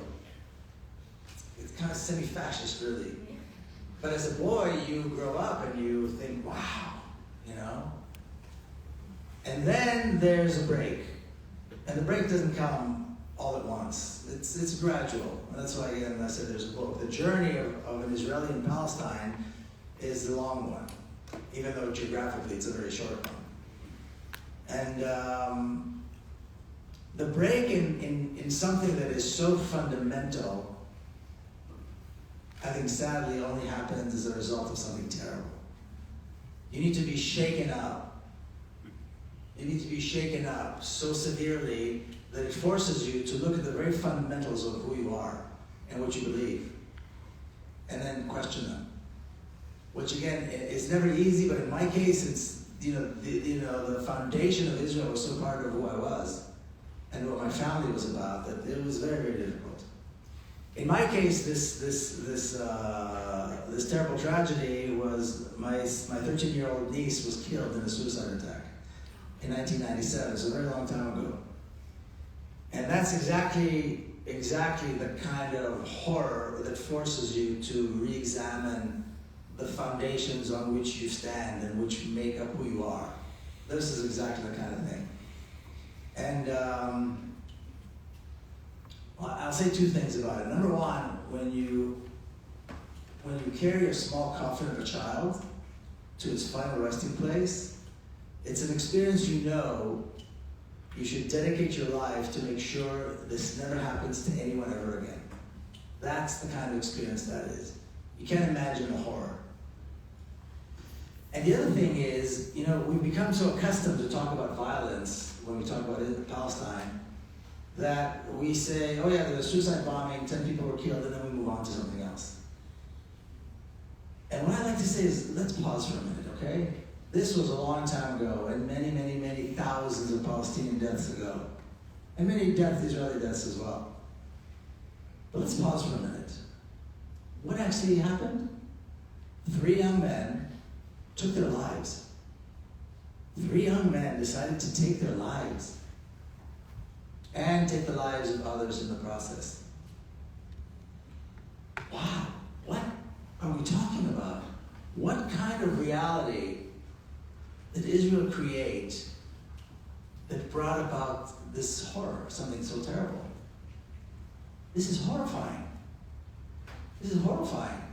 It's kind of semi-fascist, really. But as a boy, you grow up and you think, wow, And then there's a break. And the break doesn't come all at once. It's gradual. And that's why, again, I said there's a book. The journey of an Israeli in Palestine is the long one, even though geographically it's a very short one. And the break in something that is so fundamental, I think sadly only happens as a result of something terrible. You need to be shaken up. You need to be shaken up so severely that it forces you to look at the very fundamentals of who you are and what you believe. and then question them. Which again, it's never easy, but in my case, it's the foundation of Israel was so part of who I was and what my family was about that it was very, very difficult. In my case, this terrible tragedy was my 13-year-old niece was killed in a suicide attack in 1997, so a very long time ago. And that's exactly the kind of horror that forces you to re-examine the foundations on which you stand and which make up who you are. This is exactly the kind of thing. And I'll say two things about it. Number one, when you carry a small coffin of a child to its final resting place, it's an experience you should dedicate your life to make sure this never happens to anyone ever again. That's the kind of experience that is. You can't imagine the horror. And the other thing is, we've become so accustomed to talk about violence when we talk about Palestine that we say, oh yeah, there was a suicide bombing, 10 people were killed, and then we move on to something else. And what I like to say is, let's pause for a minute, okay? This was a long time ago, and many, many, many thousands of Palestinian deaths ago. And many Israeli deaths as well. But let's pause for a minute. What actually happened? 3 young men took their lives. 3 young men decided to take their lives and take the lives of others in the process. Wow, what are we talking about? What kind of reality did Israel create that brought about this horror, something so terrible? This is horrifying. This is horrifying.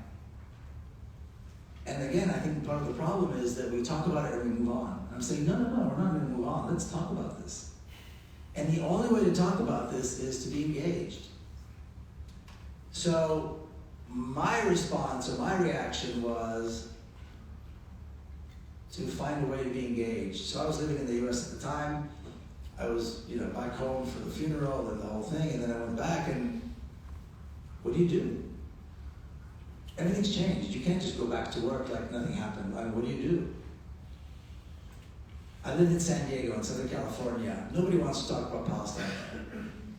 And again, I think part of the problem is that we talk about it and we move on. I'm saying, no, we're not going to move on. Let's talk about this. And the only way to talk about this is to be engaged. So my response or my reaction was to find a way to be engaged. So I was living in the US at the time. I was, back home for the funeral and the whole thing, and then I went back and what do you do? Everything's changed. You can't just go back to work like nothing happened. What do you do? I lived in San Diego in Southern California. Nobody wants to talk about Palestine.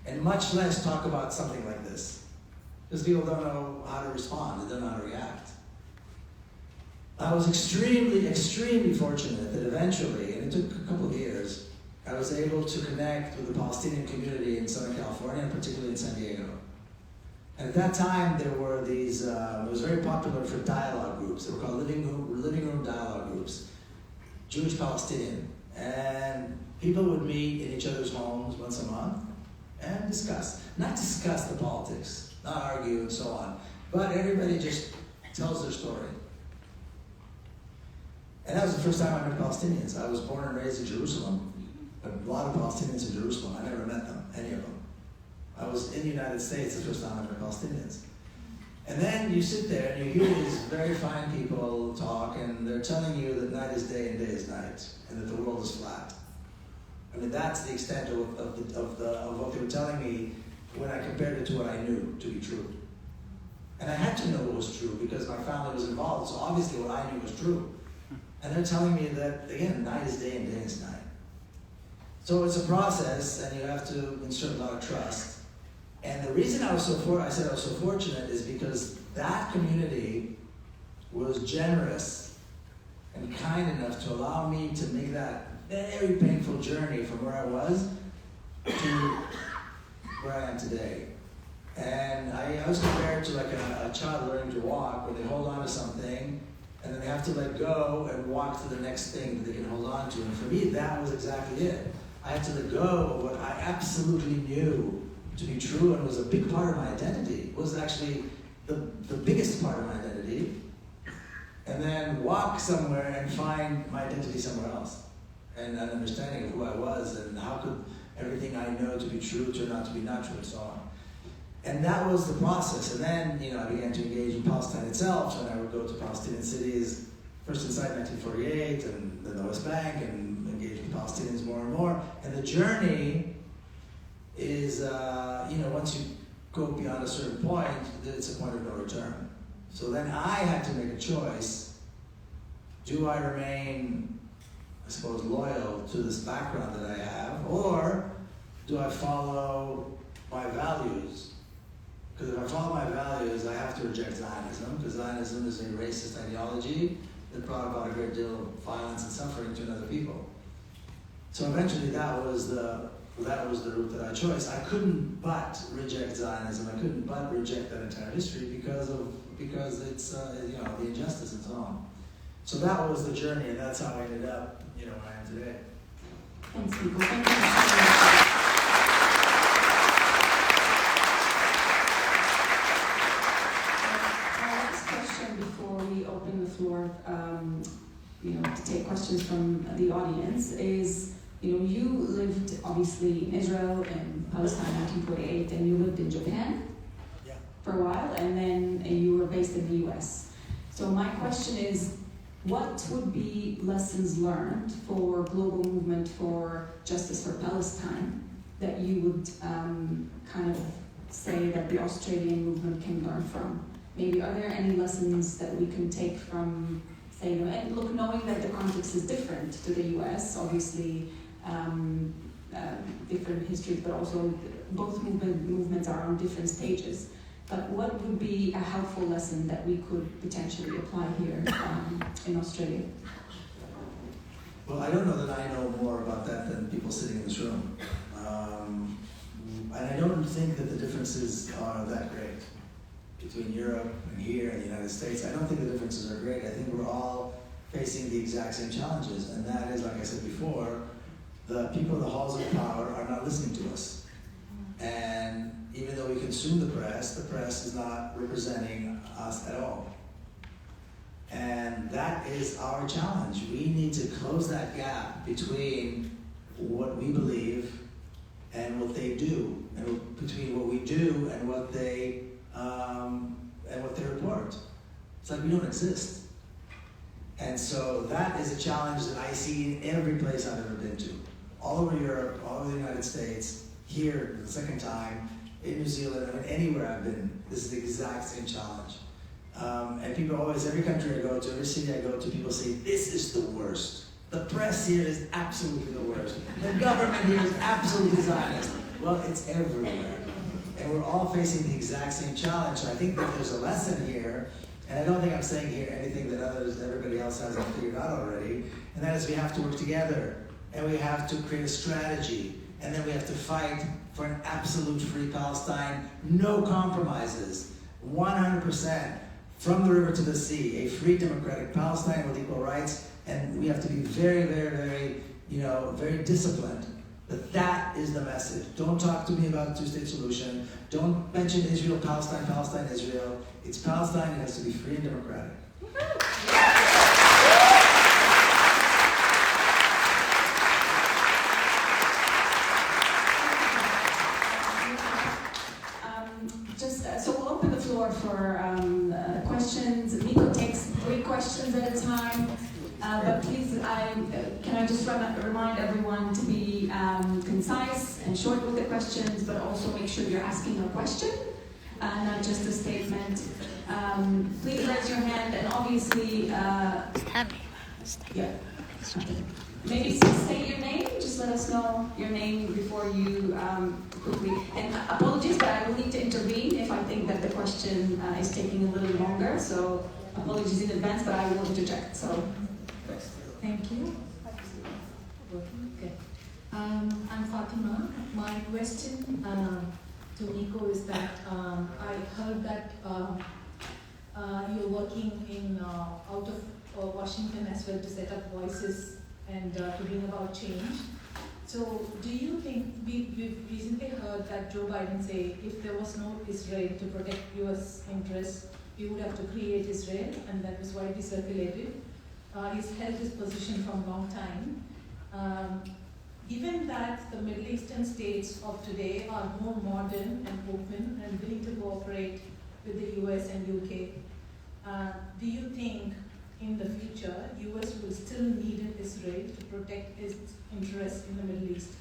And much less talk about something like this. Because people don't know how to respond. They don't know how to react. I was extremely, extremely fortunate that eventually, and it took a couple of years, I was able to connect with the Palestinian community in Southern California, and particularly in San Diego. And at that time, there were these, it was very popular for dialogue groups. They were called living room dialogue groups, Jewish Palestinian. And people would meet in each other's homes once a month and not discuss the politics, not argue and so on, but everybody just tells their story. And that was the first time I met Palestinians. I was born and raised in Jerusalem, but a lot of Palestinians in Jerusalem. I never met them, any of them. I was in the United States the first time I met Palestinians. And then you sit there and you hear these very fine people talk, and they're telling you that night is day and day is night, and that the world is flat. I mean, that's the extent of what they were telling me when I compared it to what I knew to be true. And I had to know what was true because my family was involved, so obviously what I knew was true. And they're telling me that, again, night is day and day is night. So it's a process, and you have to insert a lot of trust. And the reason I said I was so fortunate is because that community was generous and kind enough to allow me to make that very painful journey from where I was to where I am today. And I was compared to like a child learning to walk, where they hold on to something and then they have to let go and walk to the next thing that they can hold on to. And for me, that was exactly it. I had to let go of what I absolutely knew to be true and was a big part of my identity. It was actually the biggest part of my identity. And then walk somewhere and find my identity somewhere else. And an understanding of who I was and how could everything I know to be true turn out to be not true and so on. And that was the process. And then, I began to engage in Palestine itself, and I would go to Palestinian cities, first inside 1948, and then the West Bank, and engage with Palestinians more and more. And the journey is, once you go beyond a certain point, it's a point of no return. So then I had to make a choice. Do I remain, I suppose, loyal to this background that I have, or do I follow my values? Because if I follow my values, I have to reject Zionism, because Zionism is a racist ideology that brought about a great deal of violence and suffering to another people. So eventually that was the route that I chose. I couldn't but reject Zionism. I couldn't but reject that entire history because it's the injustice and so on. So that was the journey, and that's how I ended up where I am today. Thanks, Miko. Thank you. Before we open the floor, to take questions from the audience, is you lived obviously in Israel and Palestine in 1948, and you lived in Japan for a while, and then you were based in the U.S. So my question is, what would be lessons learned for global movement for justice for Palestine that you would kind of say that the Australian movement can learn from? Maybe are there any lessons that we can take from, say, and look, knowing that the context is different to the U.S., obviously different histories, but also both movements are on different stages. But what would be a helpful lesson that we could potentially apply here in Australia? Well, I don't know that I know more about that than people sitting in this room. And I don't think that the differences are that great between Europe and here and the United States. I don't think the differences are great. I think we're all facing the exact same challenges, and that is, like I said before, the people in the halls of power are not listening to us. And even though we consume the press is not representing us at all. And that is our challenge. We need to close that gap between what we believe and what they do, and between what we do and what they report. It's like we don't exist. And so that is a challenge that I see in every place I've ever been to. All over Europe, all over the United States, here the second time, in New Zealand, anywhere I've been, this is the exact same challenge. And people always, every country I go to, every city I go to, people say, this is the worst. The press here is absolutely the worst. The government here is absolutely Zionist. Well, it's everywhere. And we're all facing the exact same challenge. So I think that there's a lesson here, and I don't think I'm saying here anything that everybody else hasn't figured out already, and that is we have to work together, and we have to create a strategy, and then we have to fight for an absolute free Palestine, no compromises, 100%, from the river to the sea, a free democratic Palestine with equal rights, and we have to be very, very, very, very disciplined. But that is the message. Don't talk to me about a two-state solution. Don't mention Israel, Palestine, Palestine, Israel. It's Palestine, it has to be free and democratic. So we'll open the floor for questions. Miko takes 3 questions at a time. But please, can I just remind everyone to be concise and short with the questions, but also make sure you're asking a question, not just a statement. Please raise your hand, and obviously, maybe state your name. Just let us know your name before you quickly. And apologies, but I will need to intervene if I think that the question is taking a little longer. So apologies in advance, but I will interject. So. Thank you. Okay. I'm Fatima. My question to Miko is that I heard that you're working in out of Washington as well to set up voices and to bring about change. So do you think, we've recently heard that Joe Biden say if there was no Israel to protect US interests, we would have to create Israel, and that was widely circulated. He's held this position for a long time. Given that the Middle Eastern states of today are more modern and open and willing to cooperate with the US and UK, do you think in the future US will still need an Israel to protect its interests in the Middle East?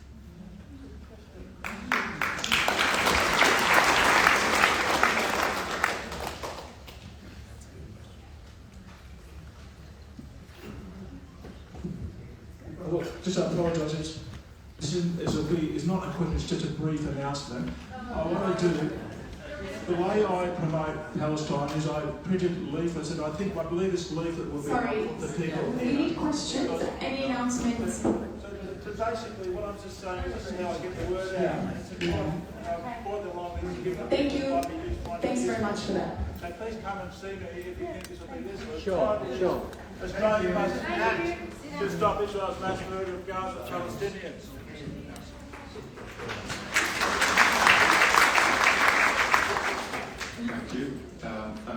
just apologise. It's not a question, it's just a brief announcement. What I do, the way I promote Palestine is I printed leaflets, and I believe this leaflet will be helpful to people. We need questions. Any announcements? So basically, what I'm just saying is this is how I get the word out. Thank you. Thanks very much for that. So please come and see me if you think this will be useful. Sure. Australia must act to stop Israel's mass murder of Gaza Palestinians. Thank you.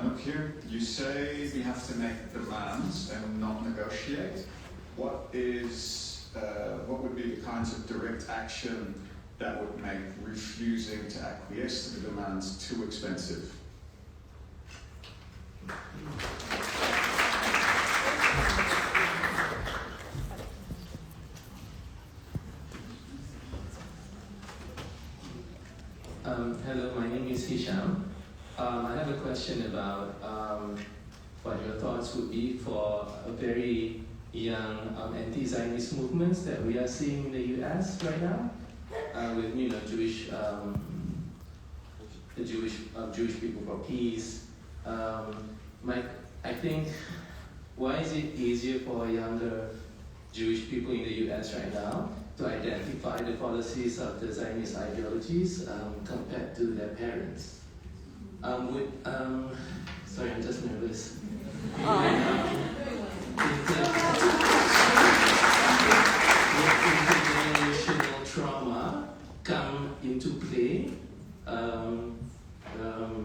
Look here, you say we have to make demands and not negotiate. What would be the kinds of direct action that would make refusing to acquiesce to the demands too expensive? Hello, my name is Hisham. I have a question about what your thoughts would be for a very young anti-Zionist movements that we are seeing in the U.S. right now, with Jewish people for peace. I think, why is it easier for younger Jewish people in the U.S. right now to identify the policies of the Zionist ideologies compared to their parents? Sorry, I'm just nervous. Intergenerational trauma come into play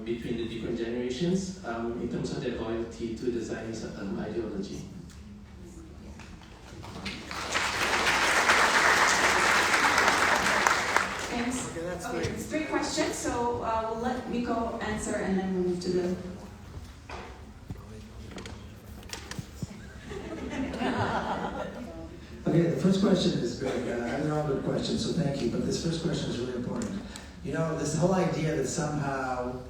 between the different generations in terms of their loyalty to the Zionist ideology. Thanks. Okay, it's 3 questions, so we'll let Miko answer and then we'll move to the... Okay, the first question is good. They're all good questions, so thank you. But this first question is really important. You know, this whole idea that somehow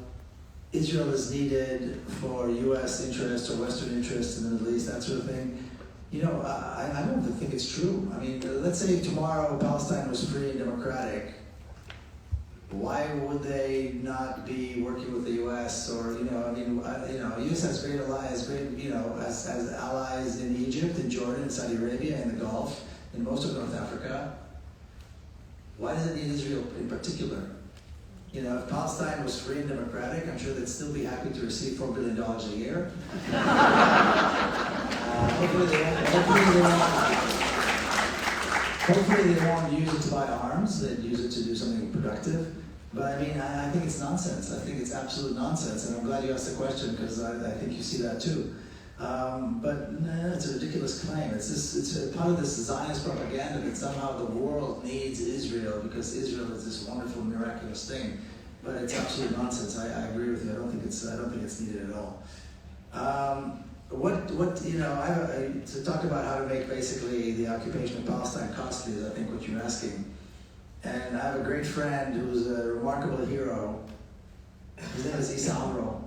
Israel is needed for U.S. interests or Western interests in the Middle East, that sort of thing, you know, I don't think it's true. I mean, let's say tomorrow Palestine was free and democratic. Why would they not be working with the U.S. or, you know, I mean, the U.S. has great allies, as allies in Egypt, in Jordan, in Saudi Arabia, in the Gulf, in most of North Africa. Why does it need Israel in particular? You know, if Palestine was free and democratic, I'm sure they'd still be happy to receive $4 billion a year. Hopefully they won't use it to buy arms, they'd use it to do something productive. But I mean, I think it's nonsense. I think it's absolute nonsense, and I'm glad you asked the question because I think you see that too. But no, it's a ridiculous claim. It's a part of this Zionist propaganda that somehow the world needs Israel because Israel is this wonderful, miraculous thing. But it's absolute nonsense. I agree with you. I don't think it's needed at all. To talk about how to make basically the occupation of Palestine costly is I think what you're asking. And I have a great friend who's a remarkable hero. His name is Issa Amro.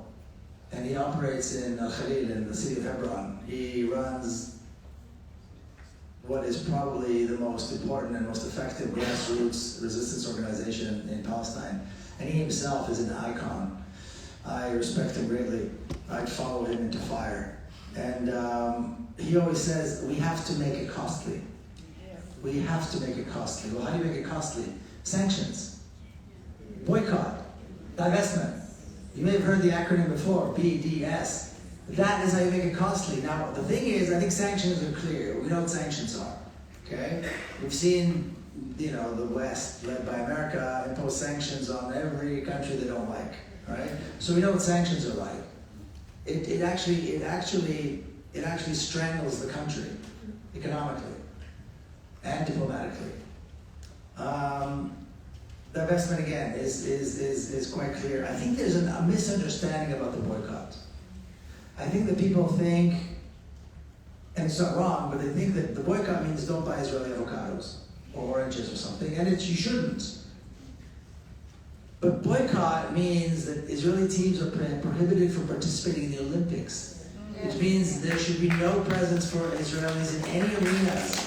And he operates in Al-Khalil, in the city of Hebron. He runs what is probably the most important and most effective grassroots resistance organization in Palestine. And he himself is an icon. I respect him greatly. I'd follow him into fire. And he always says, we have to make it costly. We have to make it costly. Well, how do you make it costly? Sanctions. Boycott. Divestment. You may have heard the acronym before, BDS. That is how you make it costly. Now, the thing is, I think sanctions are clear. We know what sanctions are, okay? We've seen, the West, led by America, impose sanctions on every country they don't like, right? So we know what sanctions are like. It actually strangles the country, economically and diplomatically. Divestment again is quite clear. I think there's a misunderstanding about the boycott. I think that people think, and it's not wrong, but they think that the boycott means don't buy Israeli avocados or oranges or something, and you shouldn't. But boycott means that Israeli teams are prohibited from participating in the Olympics, which means there should be no presence for Israelis in any arenas.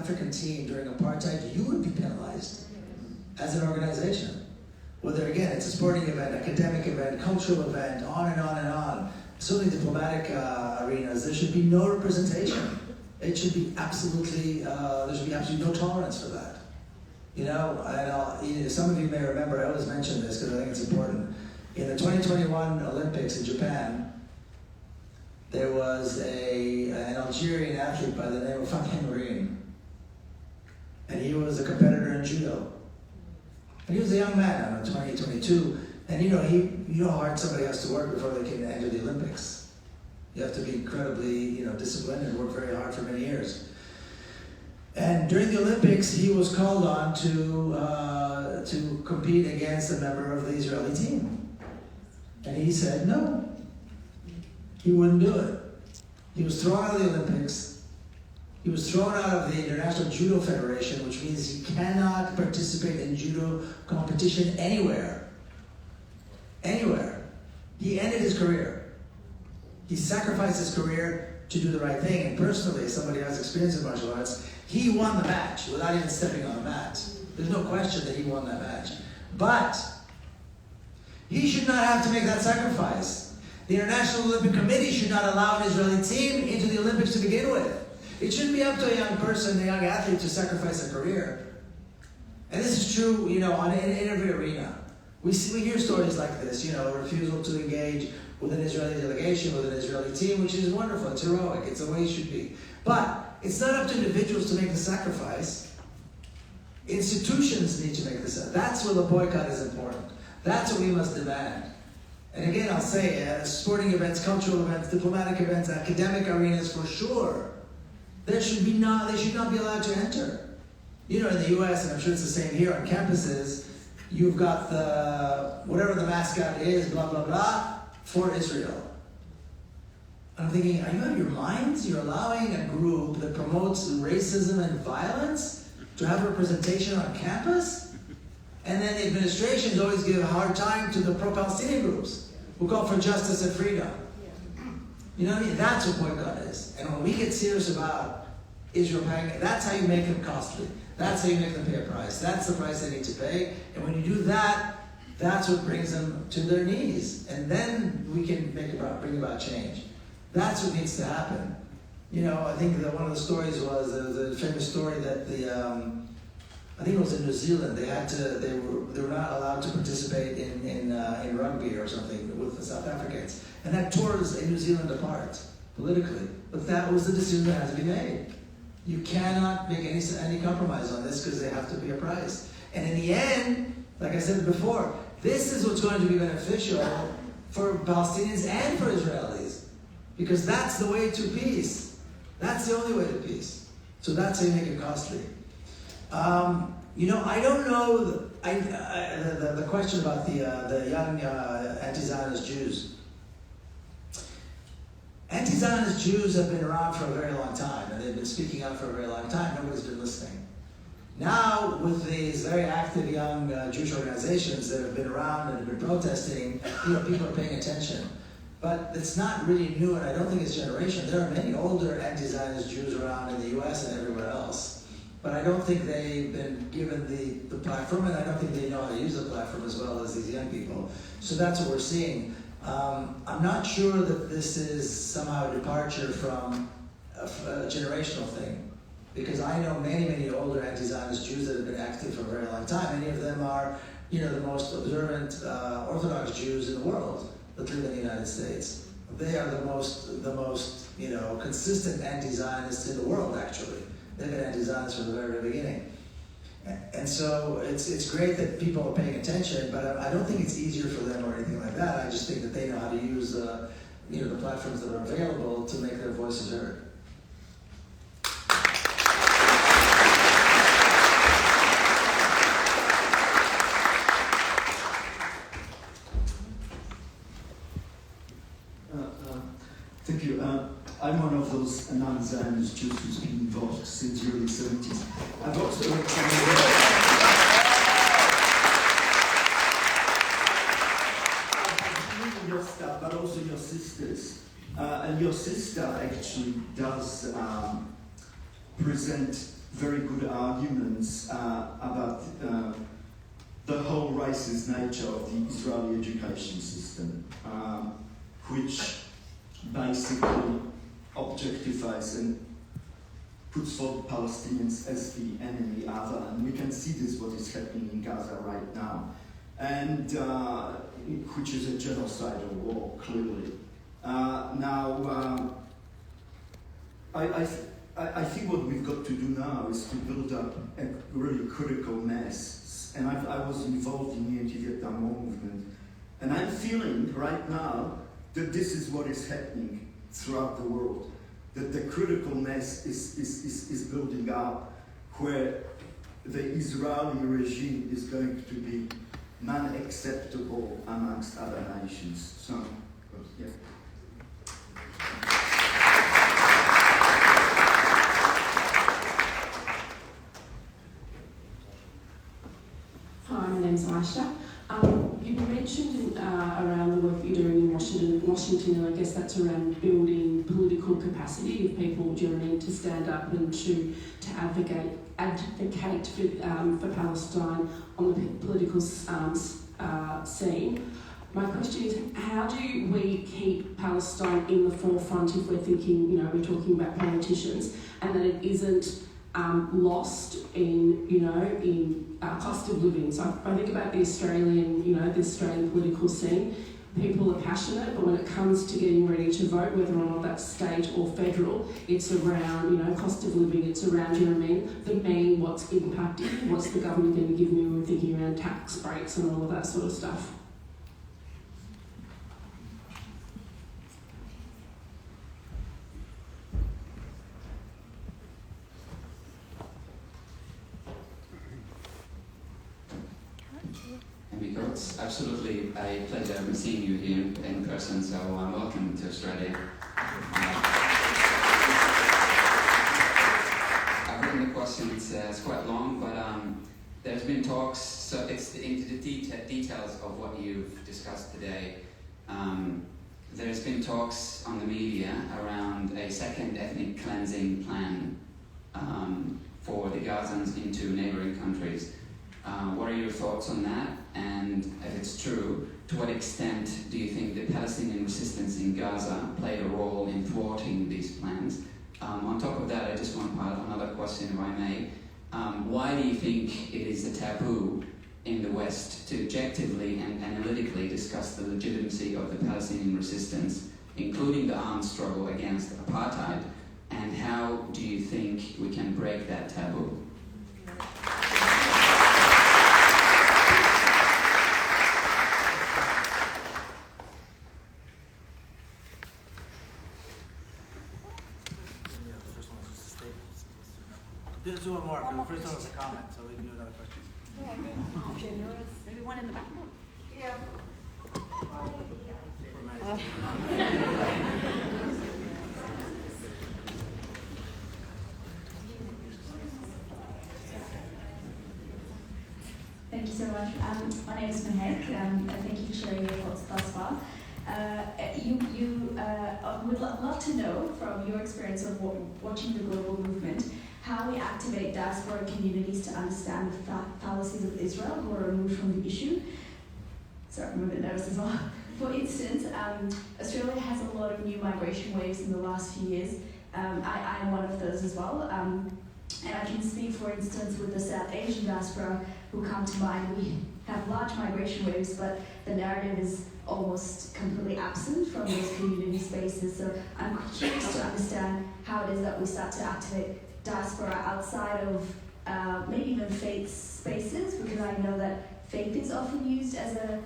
African team during apartheid, you would be penalized as an organization. Whether, again, it's a sporting event, academic event, cultural event, on and on and on. Certainly diplomatic arenas, there should be no representation. It should be absolutely, there should be absolutely no tolerance for that. You know, and some of you may remember, I always mention this because I think it's important. In the 2021 Olympics in Japan, there was an Algerian athlete by the name of Fatih Marine. And he was a competitor in judo. And he was a young man, 20, 22. And you know how hard somebody has to work before they can enter the Olympics. You have to be incredibly, disciplined and work very hard for many years. And during the Olympics, he was called on to compete against a member of the Israeli team. And he said no. He wouldn't do it. He was thrown out of the Olympics. He was thrown out of the International Judo Federation, which means he cannot participate in judo competition anywhere. Anywhere. He ended his career. He sacrificed his career to do the right thing. And personally, as somebody who has experience in martial arts, he won the match without even stepping on the mat. There's no question that he won that match. But he should not have to make that sacrifice. The International Olympic Committee should not allow an Israeli team into the Olympics to begin with. It shouldn't be up to a young person, a young athlete, to sacrifice a career. And this is true, in every arena. We hear stories like this, refusal to engage with an Israeli delegation, with an Israeli team, which is wonderful, it's heroic, it's the way it should be. But it's not up to individuals to make the sacrifice. Institutions need to make the sacrifice. That's where the boycott is important. That's what we must demand. And again, I'll say, sporting events, cultural events, diplomatic events, academic arenas, for sure, they should not be allowed to enter. In the US, and I'm sure it's the same here on campuses, you've got whatever the mascot is, blah, blah, blah, for Israel. I'm thinking, are you out of your minds? You're allowing a group that promotes racism and violence to have representation on campus? And then the administrations always give a hard time to the pro-Palestinian groups who call for justice and freedom. You know what I mean? That's what boycott is. And when we get serious about Israel paying, that's how you make them costly. That's how you make them pay a price. That's the price they need to pay. And when you do that, that's what brings them to their knees. And then we can bring about change. That's what needs to happen. I think that one of the stories was the famous story that I think it was in New Zealand. They were not allowed to participate in rugby or something with the South Africans, and that tore New Zealand apart politically. But that was the decision that had to be made. You cannot make any compromise on this because they have to pay a price. And in the end, like I said before, this is what's going to be beneficial for Palestinians and for Israelis, because that's the way to peace. That's the only way to peace. So that's how you make it costly. I don't know the question about the young anti-Zionist Jews. Anti-Zionist Jews have been around for a very long time, and they've been speaking out for a very long time. Nobody's been listening. Now, with these very active young Jewish organizations that have been around and have been protesting, people are paying attention. But it's not really new, and I don't think it's generation. There are many older anti-Zionist Jews around in the U.S. and everywhere else. But I don't think they've been given the platform, and I don't think they know how to use the platform as well as these young people. So that's what we're seeing. I'm not sure that this is somehow a departure from a generational thing, because I know many, many older anti-Zionist Jews that have been active for a very long time. Many of them are, the most observant Orthodox Jews in the world that live in the United States. They are the most consistent anti-Zionists in the world, actually. They've been anti-Zionists from the very, very beginning. And so it's great that people are paying attention, but I don't think it's easier for them or anything like that. I just think that they know how to use the platforms that are available to make their voices heard. Thank you. I'm one of those non-Zionist Jews who's been involved since the early 70s. I've also your stuff, but also your sisters. And your sister actually does present very good arguments about the whole racist nature of the Israeli education system, which basically objectifies and puts forward Palestinians as the enemy other. And we can see this, what is happening in Gaza right now, and which is a genocidal war, clearly. I think what we've got to do now is to build up a really critical mass. And I was involved in the anti-Vietnam War movement. And I'm feeling right now that this is what is happening throughout the world. That the critical mass is building up, where the Israeli regime is going to be non-acceptable amongst other nations. So, yeah. Hi, my name's Aisha. You mentioned around the work you're doing in Washington, and I guess that's around building political capacity of people, do you know what I mean, to stand up and to advocate for Palestine on the political scene. My question is, how do we keep Palestine in the forefront if we're thinking, we're talking about politicians, and that it isn't lost in, in cost of living? So I think about the Australian, the Australian political scene. People are passionate, but when it comes to getting ready to vote, whether or not that's state or federal, it's around, cost of living, it's around, the main, what's impacting, what's the government going to give me, we're thinking around tax breaks and all of that sort of stuff. Miko, it's absolutely a pleasure seeing you here in person, so welcome to Australia. I've written the question, it's quite long, but there's been talks, so it's into the details of what you've discussed today. There's been talks on the media around a second ethnic cleansing plan for the Gazans into neighboring countries. What are your thoughts on that? And if it's true, to what extent do you think the Palestinian resistance in Gaza played a role in thwarting these plans? On top of that, I just want to add another question, if I may. Why do you think it is a taboo in the West to objectively and analytically discuss the legitimacy of the Palestinian resistance, including the armed struggle against apartheid? And how do you think we can break that taboo? Let's do one more. The first one was a comment, so we can do another question. Maybe one in the back. Yeah. Thank you so much. My name is Mahek. Thank you for sharing your thoughts thus far. Would love to know from your experience of watching the global movement, how we activate diaspora communities to understand the fallacies of Israel who are removed from the issue. Sorry, I'm a bit nervous as well. For instance, Australia has a lot of new migration waves in the last few years. I am one of those as well. And I can speak, for instance, with the South Asian diaspora who come to mind. We have large migration waves, but the narrative is almost completely absent from those community spaces. So I'm curious to understand how it is that we start to activate diaspora outside of maybe even faith spaces, because I know that faith is often used as a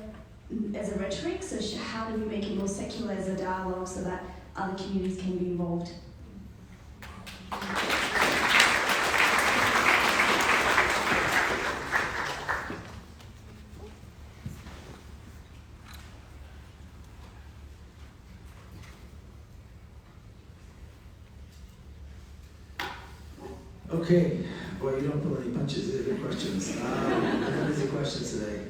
rhetoric. So how do we make it more secular as a dialogue so that other communities can be involved? Okay, well, you don't pull any punches. These are good questions. Busy questions today.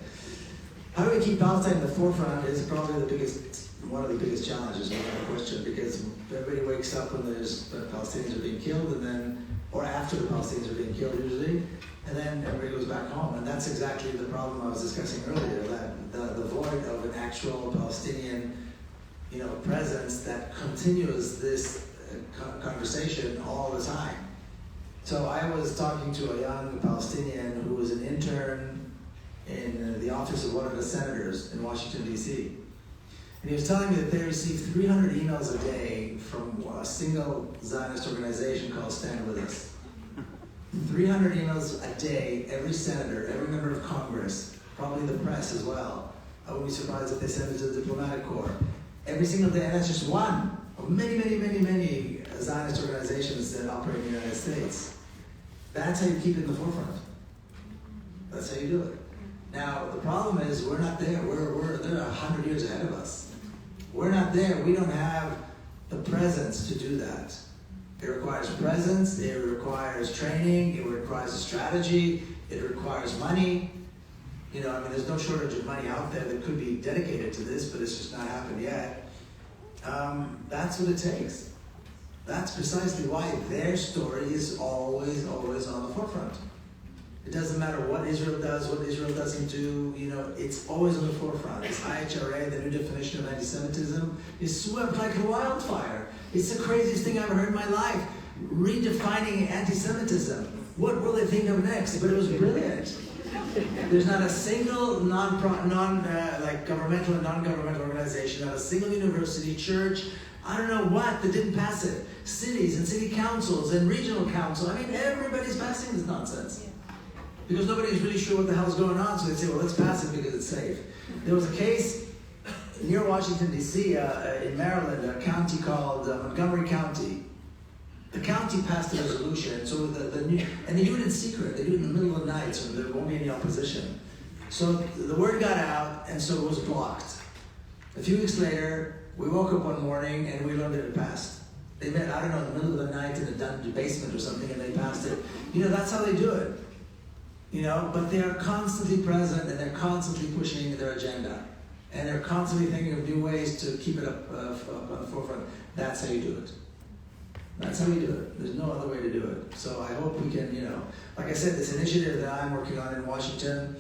How do we keep Palestine in the forefront is probably one of the biggest challenges without question, because everybody wakes up when there's Palestinians are being killed, and then or after the Palestinians are being killed usually, and then everybody goes back home. And that's exactly the problem I was discussing earlier, that the void of an actual Palestinian presence that continues this conversation all the time. So I was talking to a young Palestinian who was an intern in the office of one of the senators in Washington, D.C. And he was telling me that they receive 300 emails a day from a single Zionist organization called Stand With Us. 300 emails a day, every senator, every member of Congress, probably the press as well. I wouldn't be surprised if they send it to the diplomatic corps. Every single day, and that's just one of many, many, many, many Zionist organizations that operate in the United States. That's how you keep it in the forefront. That's how you do it. Now, the problem is we're not there. They're 100 years ahead of us. We're not there. We don't have the presence to do that. It requires presence, it requires training, it requires a strategy, it requires money. There's no shortage of money out there that could be dedicated to this, but it's just not happened yet. That's what it takes. That's precisely why their story is always, always on the forefront. It doesn't matter what Israel does, what Israel doesn't do, it's always on the forefront. This IHRA, the new definition of anti-Semitism, is swept like a wildfire. It's the craziest thing I've ever heard in my life. Redefining anti-Semitism. What will they think of next? But it was brilliant. There's not a single governmental and non-governmental organization, not a single university, church, I don't know what, that didn't pass it. Cities and city councils and regional council. Everybody's passing this nonsense. Because nobody's really sure what the hell's going on, so they say, well, let's pass it because it's safe. There was a case near Washington, D.C., in Maryland, a county called Montgomery County. The county passed a resolution, and they do it in secret. They do it in the middle of the night, so there won't be any opposition. So the word got out, and so it was blocked. A few weeks later, we woke up one morning, and we learned that it passed. They met, I don't know, in the middle of the night in a basement or something, and they passed it. That's how they do it. But they are constantly present, and they're constantly pushing their agenda. And they're constantly thinking of new ways to keep it up on the forefront. That's how you do it. That's how we do it. There's no other way to do it. So I hope we can, like I said, this initiative that I'm working on in Washington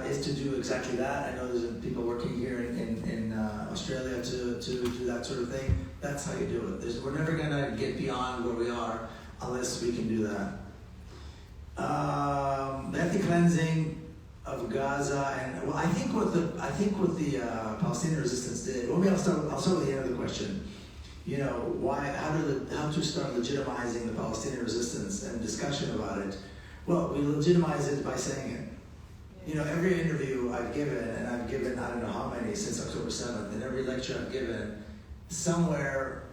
is to do exactly that. I know there's people working here in Australia to do that sort of thing. That's how you do it. We're never going to get beyond where we are unless we can do that. The ethnic cleansing of Gaza, and I think what the Palestinian resistance did. Well, maybe I'll start with the end of the question. How to start legitimizing the Palestinian resistance and discussion about it. Well, we legitimize it by saying it. Every interview I've given, and I've given I don't know how many since October 7th, and every lecture I've given, somewhere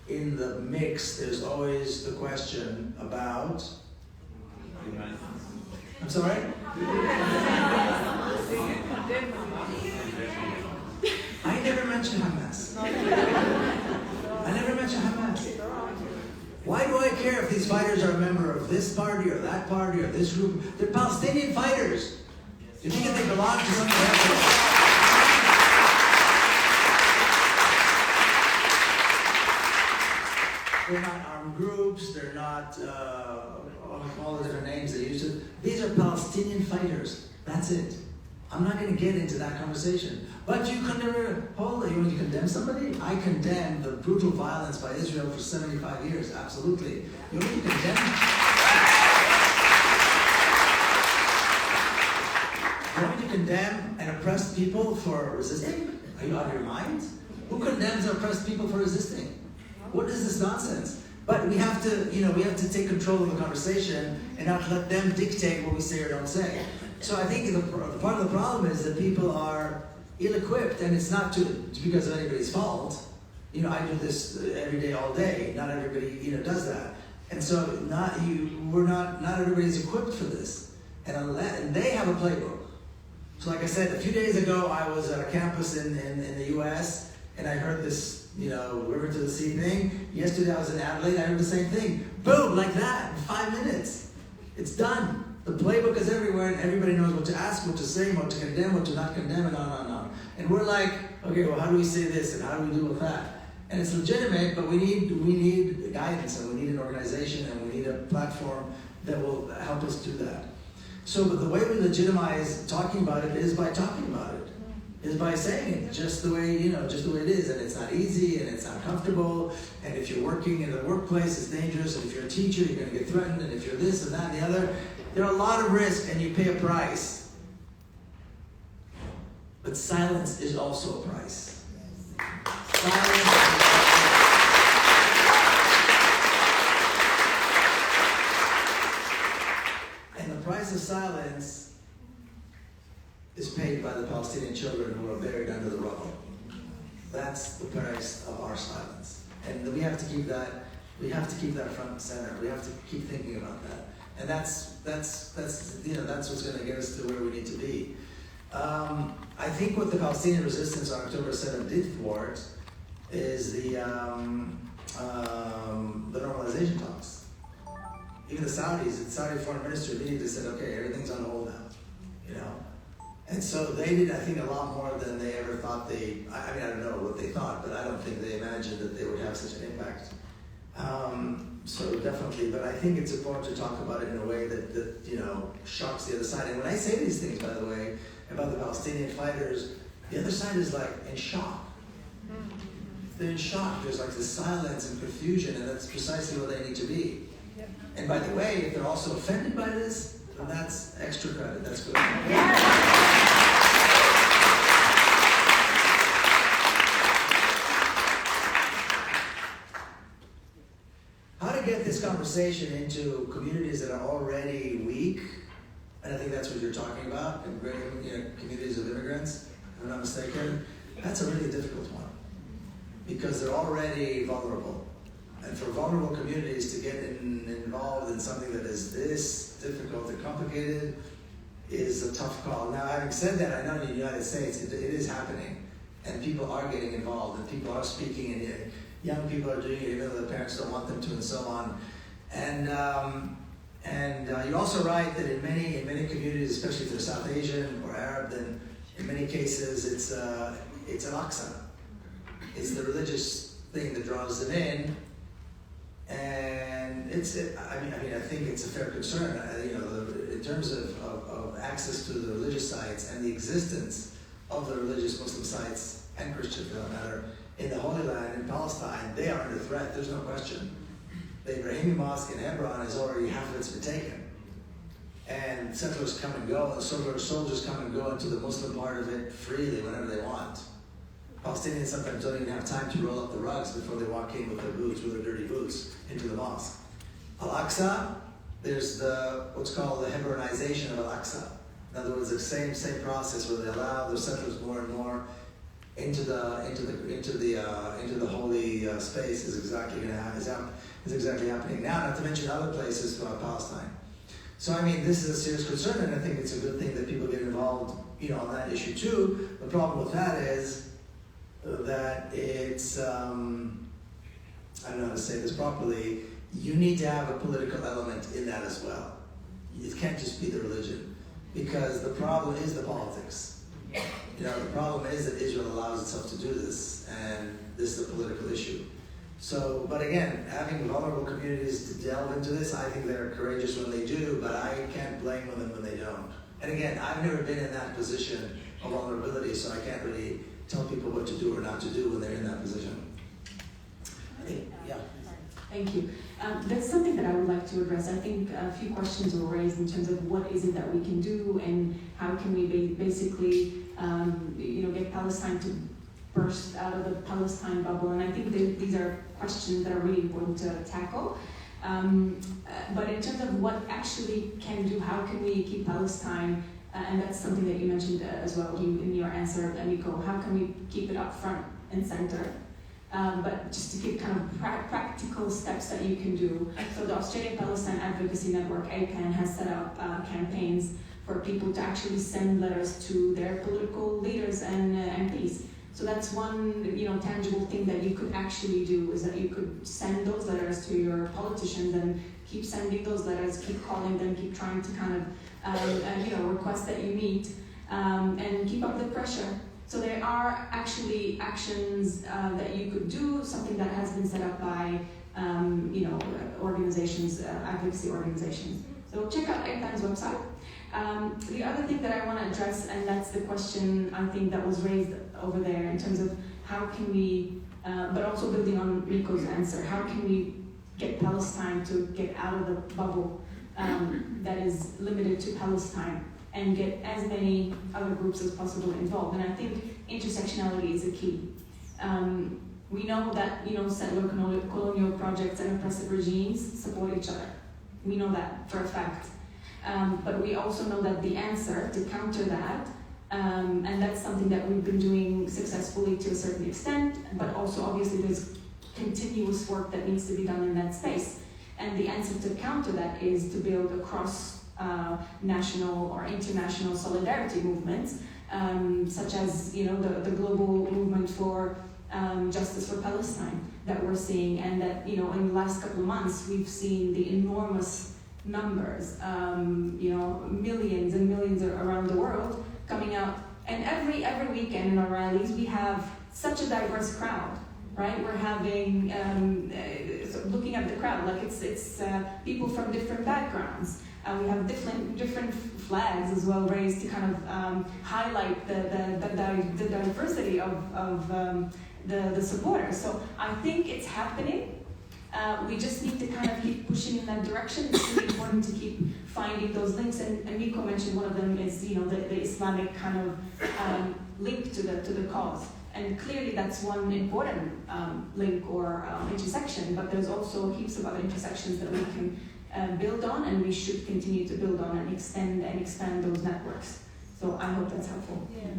in the mix, there's always the question about. I'm sorry? I never mentioned Hamas. I never mentioned Hamas. Why do I care if these fighters are a member of this party or that party or this group? They're Palestinian fighters. You think that they belong to something else? They're not armed groups. They're not all the different names they used to. These are Palestinian fighters. That's it. I'm not going to get into that conversation. But you condemn, you want to condemn somebody? I condemn the brutal violence by Israel for 75 years, absolutely. You want me to condemn? You want me to condemn an oppressed people for resisting? Are you out of your mind? Who condemns oppressed people for resisting? What is this nonsense? But we have to take control of the conversation and not let them dictate what we say or don't say. So I think the part of the problem is that people are ill-equipped, and it's not because of anybody's fault. I do this every day, all day. Not everybody, does that, and so not everybody's equipped for this, and they have a playbook. So, like I said, a few days ago, I was at a campus in the U.S. and I heard this, river to the sea thing. Yesterday, I was in Adelaide. I heard the same thing. Boom, like that, in 5 minutes, it's done. The playbook is everywhere, and everybody knows what to ask, what to say, what to condemn, what to not condemn, and on and on. And we're like, okay, well, how do we say this, and how do we deal with that? And it's legitimate, but we need guidance, and we need an organization, and we need a platform that will help us do that. So, but the way we legitimize talking about it is by talking about it, is by saying it just the way, just the way it is. And it's not easy, and it's not comfortable. And if you're working in the workplace, it's dangerous. And if you're a teacher, you're going to get threatened. And if you're this and that and the other, there are a lot of risks, and you pay a price. But silence is also a price. Silence. And the price of silence is paid by the Palestinian children who are buried under the rubble. That's the price of our silence. And we have to keep that front and center. We have to keep thinking about that. And that's what's going to get us to where we need to be. I think what the Palestinian resistance on October 7th did for it is the normalization talks. Even the Saudi foreign minister immediately said, okay, everything's on hold now, And so they did, I think, a lot more than they ever thought I don't know what they thought, but I don't think they imagined that they would have such an impact. So definitely, but I think it's important to talk about it in a way that shocks the other side. And when I say these things, by the way, about the Palestinian fighters, the other side is like in shock. They're in shock. There's like this silence and confusion, and that's precisely what they need to be. And by the way, if they're also offended by this, then that's extra credit. That's good. How to get this conversation into communities that are already weak, and I think that's what you're talking about, in communities of immigrants, if I'm not mistaken, that's a really difficult one. Because they're already vulnerable. And for vulnerable communities to get involved in something that is this difficult and complicated is a tough call. Now, having said that, I know in the United States it is happening, and people are getting involved, and people are speaking, and young people are doing it even though the parents don't want them to, and so on. And you're also right that in many communities, especially if they're South Asian or Arab, then in many cases it's Al-Aqsa. It's the religious thing that draws them in. And I think it's a fair concern. In terms of access to the religious sites and the existence of the religious Muslim sites and Christian, for that matter, in the Holy Land in Palestine, they are under threat. There's no question. The Ibrahimi Mosque in Hebron is already half of it's been taken, and settlers come and go, and soldiers come and go into the Muslim part of it freely whenever they want. Palestinians sometimes don't even have time to roll up the rugs before they walk in with their dirty boots, into the mosque. Al-Aqsa, there's what's called the Hebronization of Al-Aqsa. In other words, the same process where they allow the settlers more and more into the holy space is exactly happening now. Not to mention other places throughout Palestine. So this is a serious concern, and I think it's a good thing that people get involved, on that issue too. The problem with that is that it's, I don't know how to say this properly, you need to have a political element in that as well. It can't just be the religion, because the problem is the politics. The problem is that Israel allows itself to do this, and this is a political issue. So, but again, having vulnerable communities to delve into this, I think they're courageous when they do, but I can't blame them when they don't. And again, I've never been in that position of vulnerability, so I can't really tell people what to do or not to do when they're in that position. Yeah. Thank you. That's something that I would like to address. I think a few questions were raised in terms of what is it that we can do and how can we basically get Palestine to burst out of the Palestine bubble. And I think these are questions that are really important to tackle. But in terms of what actually can do, how can we keep Palestine, and that's something that you mentioned as well in your answer, Miko, how can we keep it up front and center? But just to give kind of practical steps that you can do. So the Australian Palestine Advocacy Network, APAN, has set up campaigns for people to actually send letters to their political leaders and MPs. So that's one tangible thing that you could actually do, is that you could send those letters to your politicians and keep sending those letters, keep calling them, keep trying to kind of request that you meet, and keep up the pressure. So there are actually actions that you could do, something that has been set up by organizations, advocacy organizations. So check out AIPAN's website. The other thing that I want to address, and that's the question I think that was raised over there in terms of how can we, but also building on Miko's answer, how can we get Palestine to get out of the bubble that is limited to Palestine and get as many other groups as possible involved. And I think intersectionality is a key. We know that settler colonial projects and oppressive regimes support each other. We know that for a fact. But we also know that the answer to counter that, and that's something that we've been doing successfully to a certain extent, but also obviously there's continuous work that needs to be done in that space. And the answer to counter that is to build across national or international solidarity movements, such as the global movement for justice for Palestine that we're seeing, and that in the last couple of months we've seen the enormous numbers, millions and millions around the world coming out. And every weekend in our rallies we have such a diverse crowd, right? We're having looking at the crowd, like it's people from different backgrounds. We have different flags as well raised to kind of highlight the diversity of the supporters. So I think it's happening. We just need to kind of keep pushing in that direction. It's really important to keep finding those links. And Miko mentioned one of them is the Islamic kind of link to the cause. And clearly that's one important link or intersection. But there's also heaps of other intersections that we can build on, and we should continue to build on and expand those networks. So I hope that's helpful. Yeah.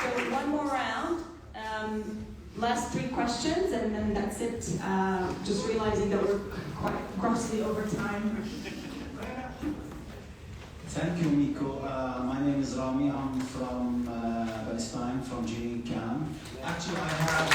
So one more round. Last 3 questions, and then that's it. Just realizing that we're quite grossly over time. Thank you, Miko. My name is Rami. I'm from Palestine, from Jenin camp. Actually, I have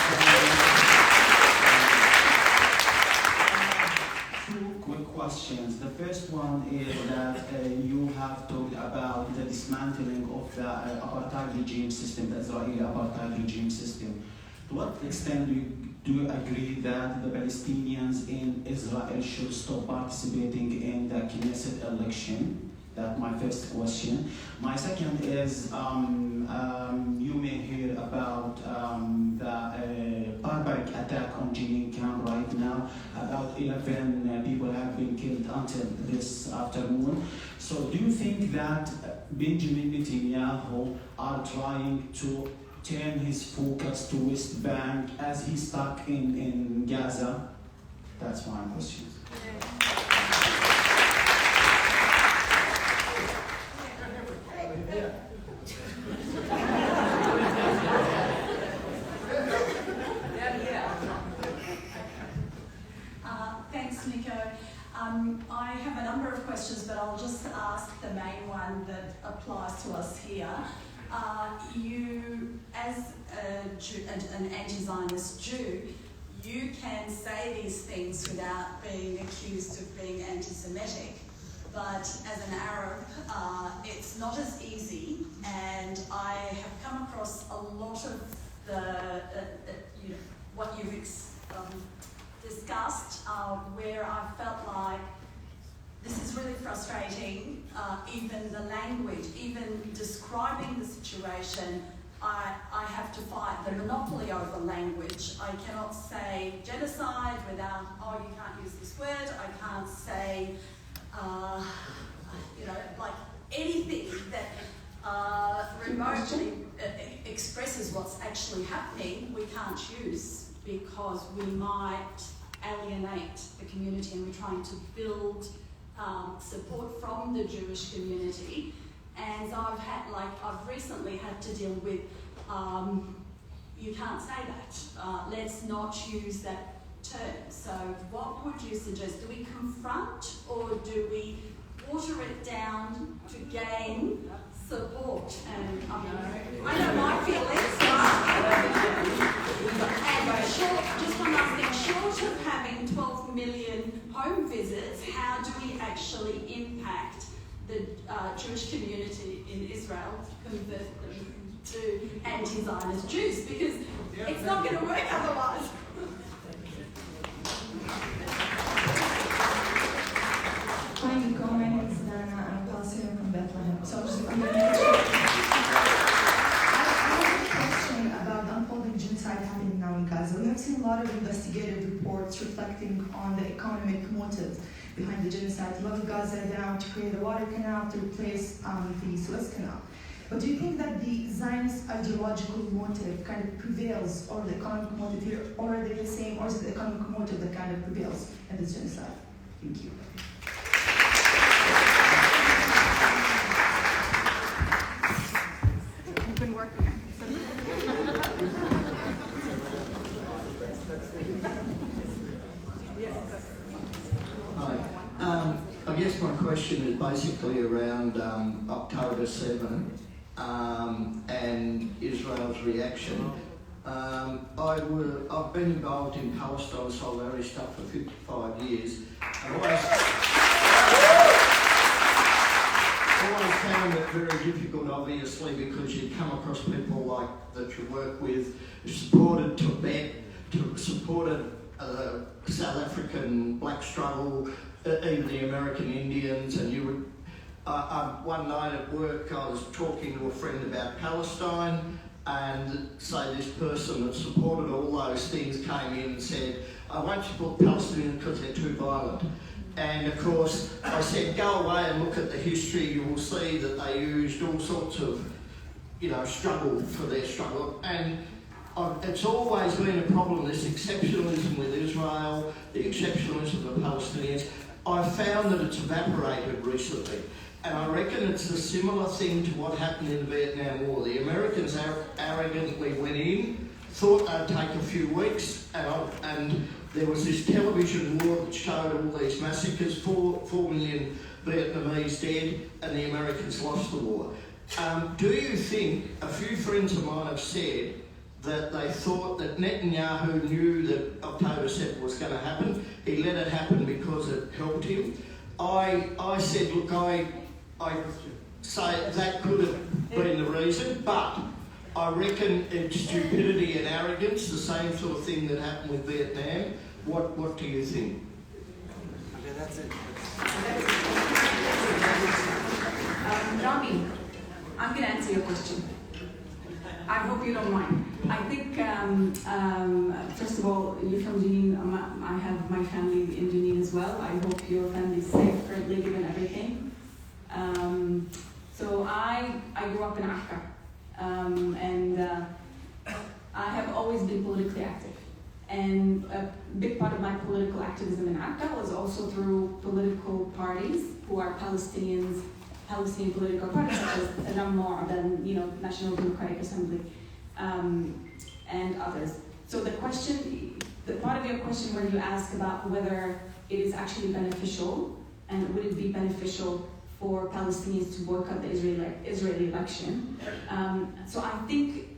2 quick questions. The first one is that you have talked about the dismantling of the apartheid regime system, the Israeli apartheid regime system. To what extent do you agree that the Palestinians in Israel should stop participating in the Knesset election? That's my first question. My second is, you may hear about the barbaric attack on Jenin camp right now. About 11 people have been killed until this afternoon. So do you think that Benjamin Netanyahu are trying to turn his focus to West Bank as he's stuck in Gaza? That's my question. Thanks, Miko. I have a number of questions, but I'll just ask the main one that applies to us here. You, as an anti-Zionist Jew, you can say these things without being accused of being anti-Semitic. But as an Arab, it's not as easy, and I have come across a lot of what you've discussed, where I felt like this is really frustrating. Even the language, even describing the situation, I have to fight the monopoly over language. I cannot say genocide without, you can't use this word. I can't say, like anything that remotely expresses what's actually happening, we can't use because we might alienate the community, and we're trying to build support from the Jewish community. And I've recently had to deal with, you can't say that. Let's not use that term. So what would you suggest? Do we confront, or do we water it down to gain support? And I know my feelings. And just one last thing, short of having 12 million home visits, how do we actually impact the Jewish community in Israel to convert them to anti-Zionist Jews, because it's not going to work otherwise. Hi, Miko. My name is Dana. I'm a Palestinian from Bethlehem. So I have a question about the unfolding genocide happening now in Gaza. We have seen a lot of investigative reports reflecting on the economic motive behind the genocide. A lot of Gaza down to create a water canal to replace the Suez Canal. But do you think that the Zionist ideological motive kind of prevails over the economic motive here, or are they the same, or is it the economic motive that kind of prevails in this genocide? Thank you. You've been working. Hi. I guess my question is basically around October 7 and Israel's reaction. I've been involved in Palestine solidarity stuff for 55 years. I've always found it very difficult, obviously, because you come across people like that you work with who supported Tibet, supported South African black struggle, even the American Indians, and you would. One night at work, I was talking to a friend about Palestine, and say this person that supported all those things came in and said, "I won't support Palestinians because they're too violent." And of course, I said, "Go away and look at the history. You will see that they used all sorts of, struggle for their struggle." And it's always been a problem, this exceptionalism with Israel, the exceptionalism of the Palestinians. I found that it's evaporated recently. And I reckon it's a similar thing to what happened in the Vietnam War. The Americans arrogantly went in, thought they'd take a few weeks, and there was this television war that showed all these massacres, 4 million Vietnamese dead, and the Americans lost the war. Do you think, a few friends of mine have said that they thought that Netanyahu knew that October 7 was going to happen. He let it happen because it helped him. I said, look, I say that could have been the reason, but I reckon it's stupidity and arrogance, the same sort of thing that happened with Vietnam. What do you think? Okay, that's it. Rami, I'm going to answer your question. I hope you don't mind. I think, first of all, you're from Jenin. I have my family in Jenin as well. I hope your family is safe currently, given everything. So I grew up in Akka, and I have always been politically active. And a big part of my political activism in Akka was also through political parties who are Palestinian political parties, such as Ramor, the National Democratic Assembly, and others. So the part of your question where you ask about whether it is actually beneficial, and would it be beneficial for Palestinians to boycott the Israeli election? So I think,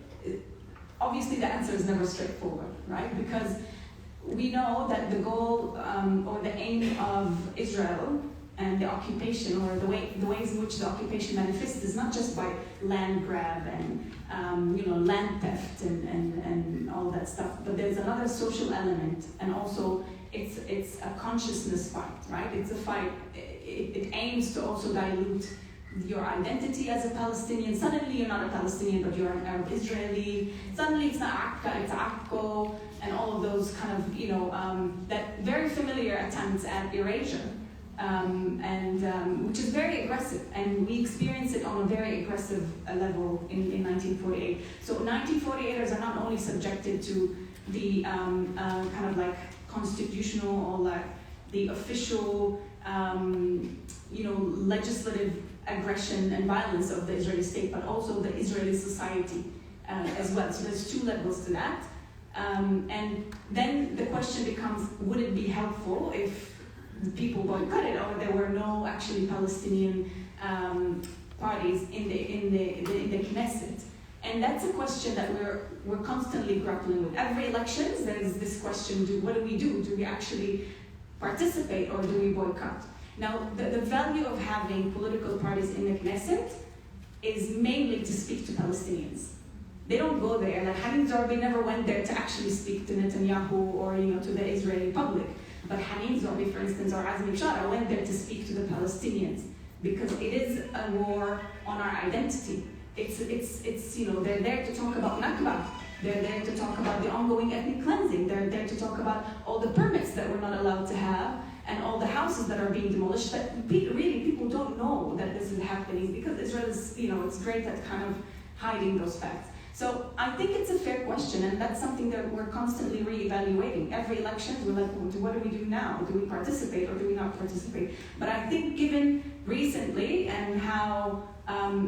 obviously the answer is never straightforward, right? Because we know that the goal or the aim of Israel and the occupation, or the ways in which the occupation manifests, is not just by land grab and land theft and all that stuff, but there's another social element, and also it's a consciousness fight, right? It's a fight. It aims to also dilute your identity as a Palestinian. Suddenly you're not a Palestinian, but you're an Arab Israeli. Suddenly it's not Akka, it's Akko, and all of those kind of that very familiar attempts at erasure. Which is very aggressive, and we experience it on a very aggressive level in 1948. So 1948ers are not only subjected to the kind of like constitutional or like the official, legislative aggression and violence of the Israeli state, but also the Israeli society as well. So there's 2 levels to that. And then the question becomes, would it be helpful if people boycotted, or there were no actually Palestinian parties in the Knesset? And that's a question that we're constantly grappling with. Every elections, there's this question: what do we do? Do we actually participate, or do we boycott? Now, the value of having political parties in the Knesset is mainly to speak to Palestinians. They don't go there. Like Hanin Zorbi never went there to actually speak to Netanyahu or to the Israeli public. But Hanin Zorbi, for instance, or Azmi Shara went there to speak to the Palestinians because it is a war on our identity. It's they're there to talk about Nakba. They're there to talk about the ongoing ethnic cleansing. They're there to talk about all the permits that we're not allowed to have and all the houses that are being demolished. That really people don't know that this is happening because Israel is, it's great at kind of hiding those facts. So I think it's a fair question, and that's something that we're constantly reevaluating. Every election, we're like, well, what do we do now? Do we participate or do we not participate? But I think given recently and how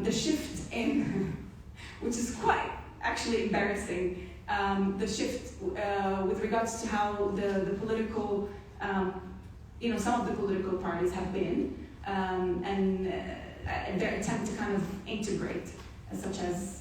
the shift in, which is quite actually embarrassing, the shift with regards to how the political, some of the political parties have been, and their attempt to kind of integrate, such as,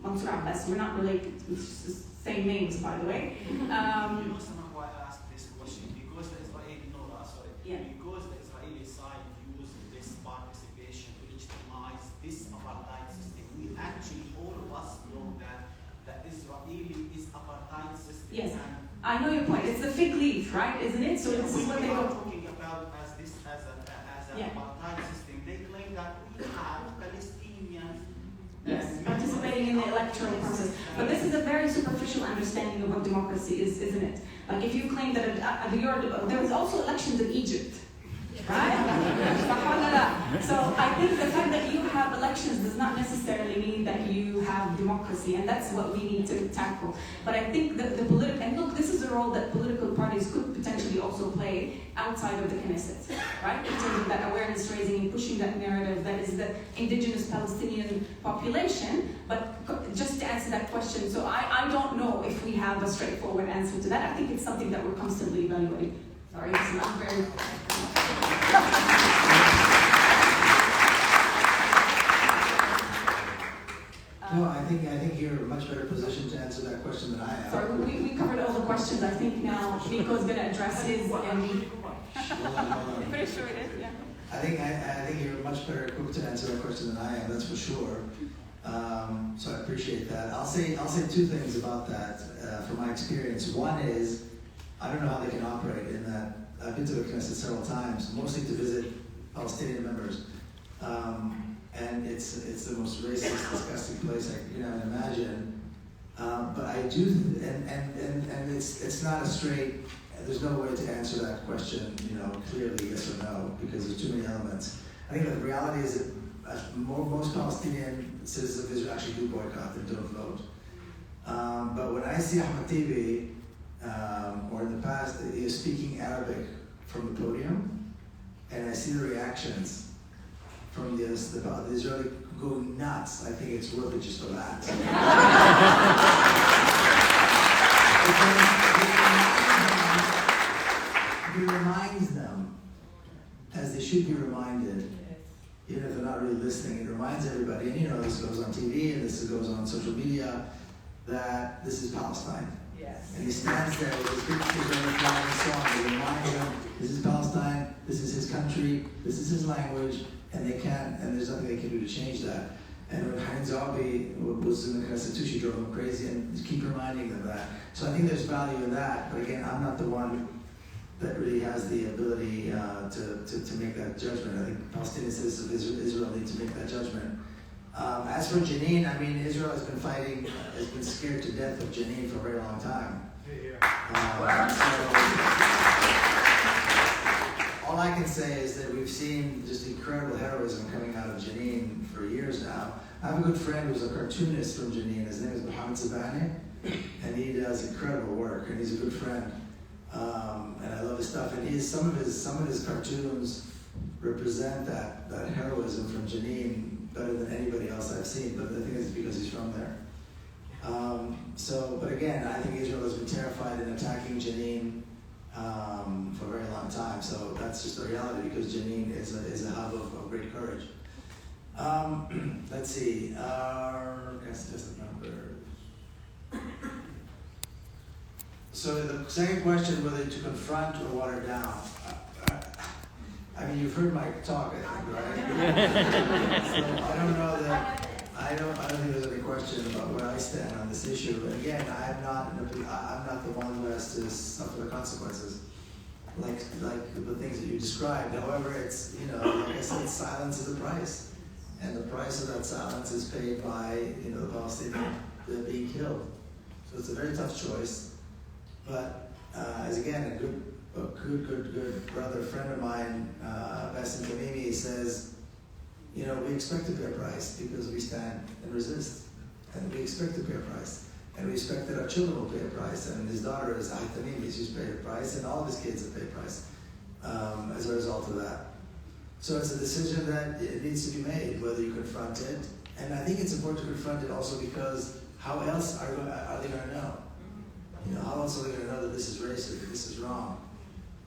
Mansour Abbas. We're not related, it's the same names, by the way. Why I asked this question? Because the Israeli because the Israeli side used this participation to legitimize this apartheid system. We actually, all of us know that the Israeli is apartheid system. Yes, I know your point. It's the fig leaf, right? Isn't it? So this is what they are go. talking about as an apartheid system. They claim that we have Palestinians. Yes, participating in the electoral process. But this is a very superficial understanding of what democracy is, isn't it? Like if you claim that there was also elections in Egypt, right? So I think the fact that you have elections does not necessarily mean that you have democracy, and that's what we need to tackle. But I think that the political, and look, this is a role that political parties could potentially also play outside of the Knesset, right? In terms of that awareness raising and pushing that narrative that is the indigenous Palestinian population. But just to answer that question, so I don't know if we have a straightforward answer to that. I think it's something that we're constantly evaluating. Sorry, it's not very... No, I think you're in a much better position to answer that question than I am. Sorry, we covered all the questions. I think now Miko's going to address his and... I'm pretty sure it is, yeah. I think you're much better equipped to answer that question than I am, that's for sure. So I appreciate that. I'll say two things about that from my experience. One is, I don't know how they can operate in that. I've been to the Knesset several times, mostly to visit Palestinian members. And it's the most racist, disgusting place I can even imagine. But I do, and it's not a straight, there's no way to answer that question, clearly yes or no, because there's too many elements. I think that the reality is that most Palestinian citizens of Israel actually do boycott and don't vote. But when I see Ahmed Tibi, or in the past, he is speaking Arabic from the podium, and I see the reactions from the Israeli going nuts, I think it's worth it just for that. He reminds them, as they should be reminded, even if they're not really listening, it reminds everybody, and this goes on TV and this goes on social media, that this is Palestine. Yes. And he stands there with his big Israeli flag and so on, he reminds them, this is Palestine, this is his country, this is his language, and they can't, and there's nothing they can do to change that. And when Hanin Zorbi was in the Knesset too, she drove them crazy and keep reminding them that. So I think there's value in that, but again, I'm not the one that really has the ability to make that judgment. I think Palestinian citizens of Israel need to make that judgment. As for Jenin, Israel has been scared to death of Jenin for a very long time. All I can say is that we've seen just incredible heroism coming out of Jenin for years now. I have a good friend who's a cartoonist from Jenin. His name is Mohammed Sabani, and he does incredible work, and he's a good friend. And I love his stuff. And some of his cartoons represent that heroism from Jenin better than anybody else I've seen. But I think it's because he's from there. But again, I think Israel has been terrified in attacking Jenin for a very long time. So that's just the reality, because Jenin is a hub of great courage. Let's see. Guess just the number. So the second question, whether to confront or water down. I mean, you've heard my talk, I think, right? So I don't know that. I don't think there's any question about where I stand on this issue. And again, I'm not the one who has to suffer the consequences, like the things that you described. However, it's, you know, like I said, silence is a price, and the price of that silence is paid by, you know, the Palestinians being killed. So it's a very tough choice. But as again, a good brother, friend of mine, Bassem Tamimi, says, you know, we expect to pay a price because we stand and resist. And we expect to pay a price. And we expect that our children will pay a price. And his daughter is Tamimi, she's paid a price, and all of his kids have paid a price as a result of that. So it's a decision that it needs to be made, whether you confront it. And I think it's important to confront it also because how else are they going to know? You know, how else are they going to know that this is racist, that this is wrong?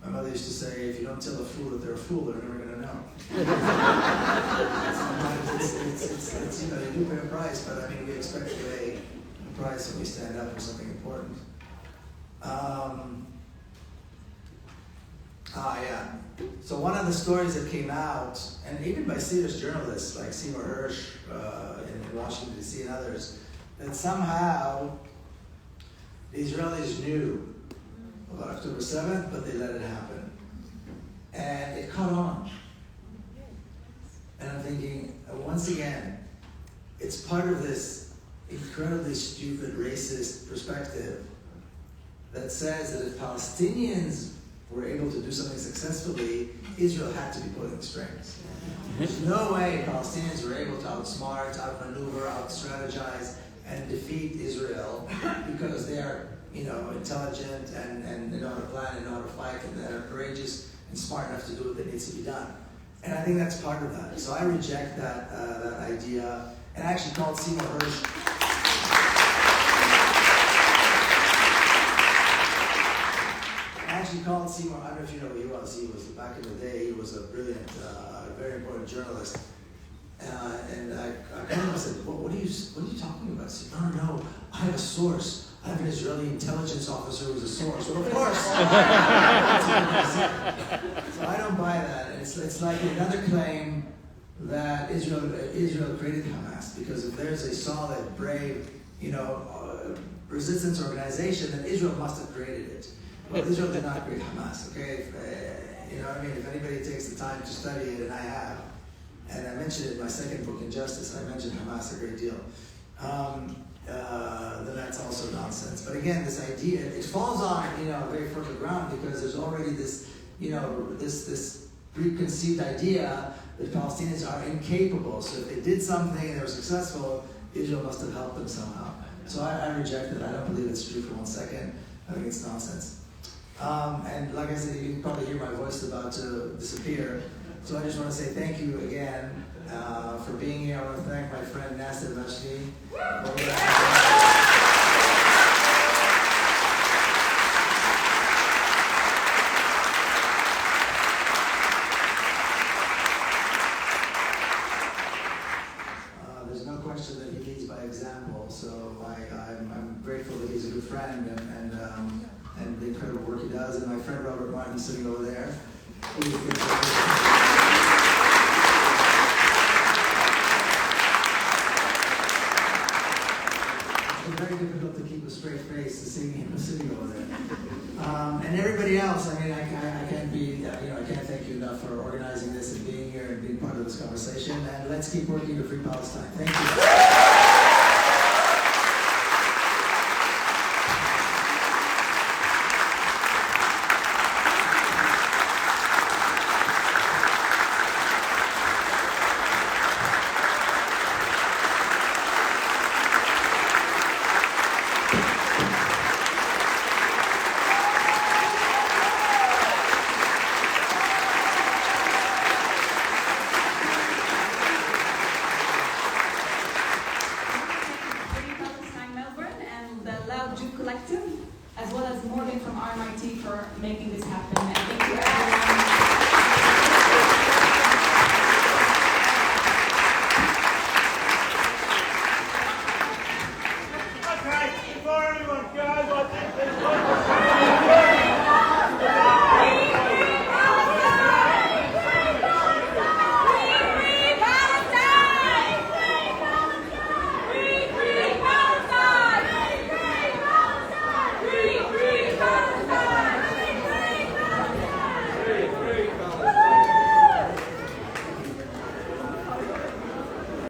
My mother used to say, if you don't tell a fool that they're a fool, they're never going to know. Sometimes it's, you know, they do pay a price, but I mean, we expect to pay a price when we stand up for something important. Yeah. So one of the stories that came out, and even by serious journalists like Seymour Hersh in Washington, D.C. and others, that somehow the Israelis knew about October 7th, but they let it happen. And it caught on. And I'm thinking, once again, it's part of this incredibly stupid, racist perspective that says that if Palestinians were able to do something successfully, Israel had to be pulling the strings. There's no way Palestinians were able to outsmart, outmaneuver, out-strategize, and defeat Israel because they are, you know, intelligent and they know how to plan and know how to fight and they're courageous and smart enough to do what needs to be done. And I think that's part of that. So I reject that idea. And I actually called Seymour Hersh. I don't know if you know who he was. He was, back in the day, he was a brilliant, very important journalist. And I called him and said, what are you talking about? He said, no, I have a source. I have an Israeli intelligence officer who's a source. Well, of course. So I don't buy that. It's like another claim that Israel created Hamas, because if there's a solid, brave, you know, resistance organization, then Israel must have created it. Well, Israel did not create Hamas, okay? You know what I mean? If anybody takes the time to study it, and I have, and I mentioned it in my second book, Injustice, I mentioned Hamas a great deal, then that's also nonsense. But again, this idea, it falls on, you know, very fertile ground because there's already this, you know, this preconceived idea that Palestinians are incapable. So if they did something and they were successful, Israel must have helped them somehow. So I reject it. I don't believe it's true for 1 second. I think it's nonsense. And like I said, you can probably hear my voice about to disappear. So I just want to say thank you again for being here. I want to thank my friend Nasser Mashni. There's no question that he leads by example. So I'm grateful that he's a good friend and the incredible work he does. And my friend Robert Martin sitting over there. It's very difficult to keep a straight face seeing him sitting over there. And everybody else, I mean, I can't be, you know, I can't thank you enough for organizing this and being here and being part of this conversation. And let's keep working to free Palestine. Thank you. Collective, as well as Morgan from RMIT for making this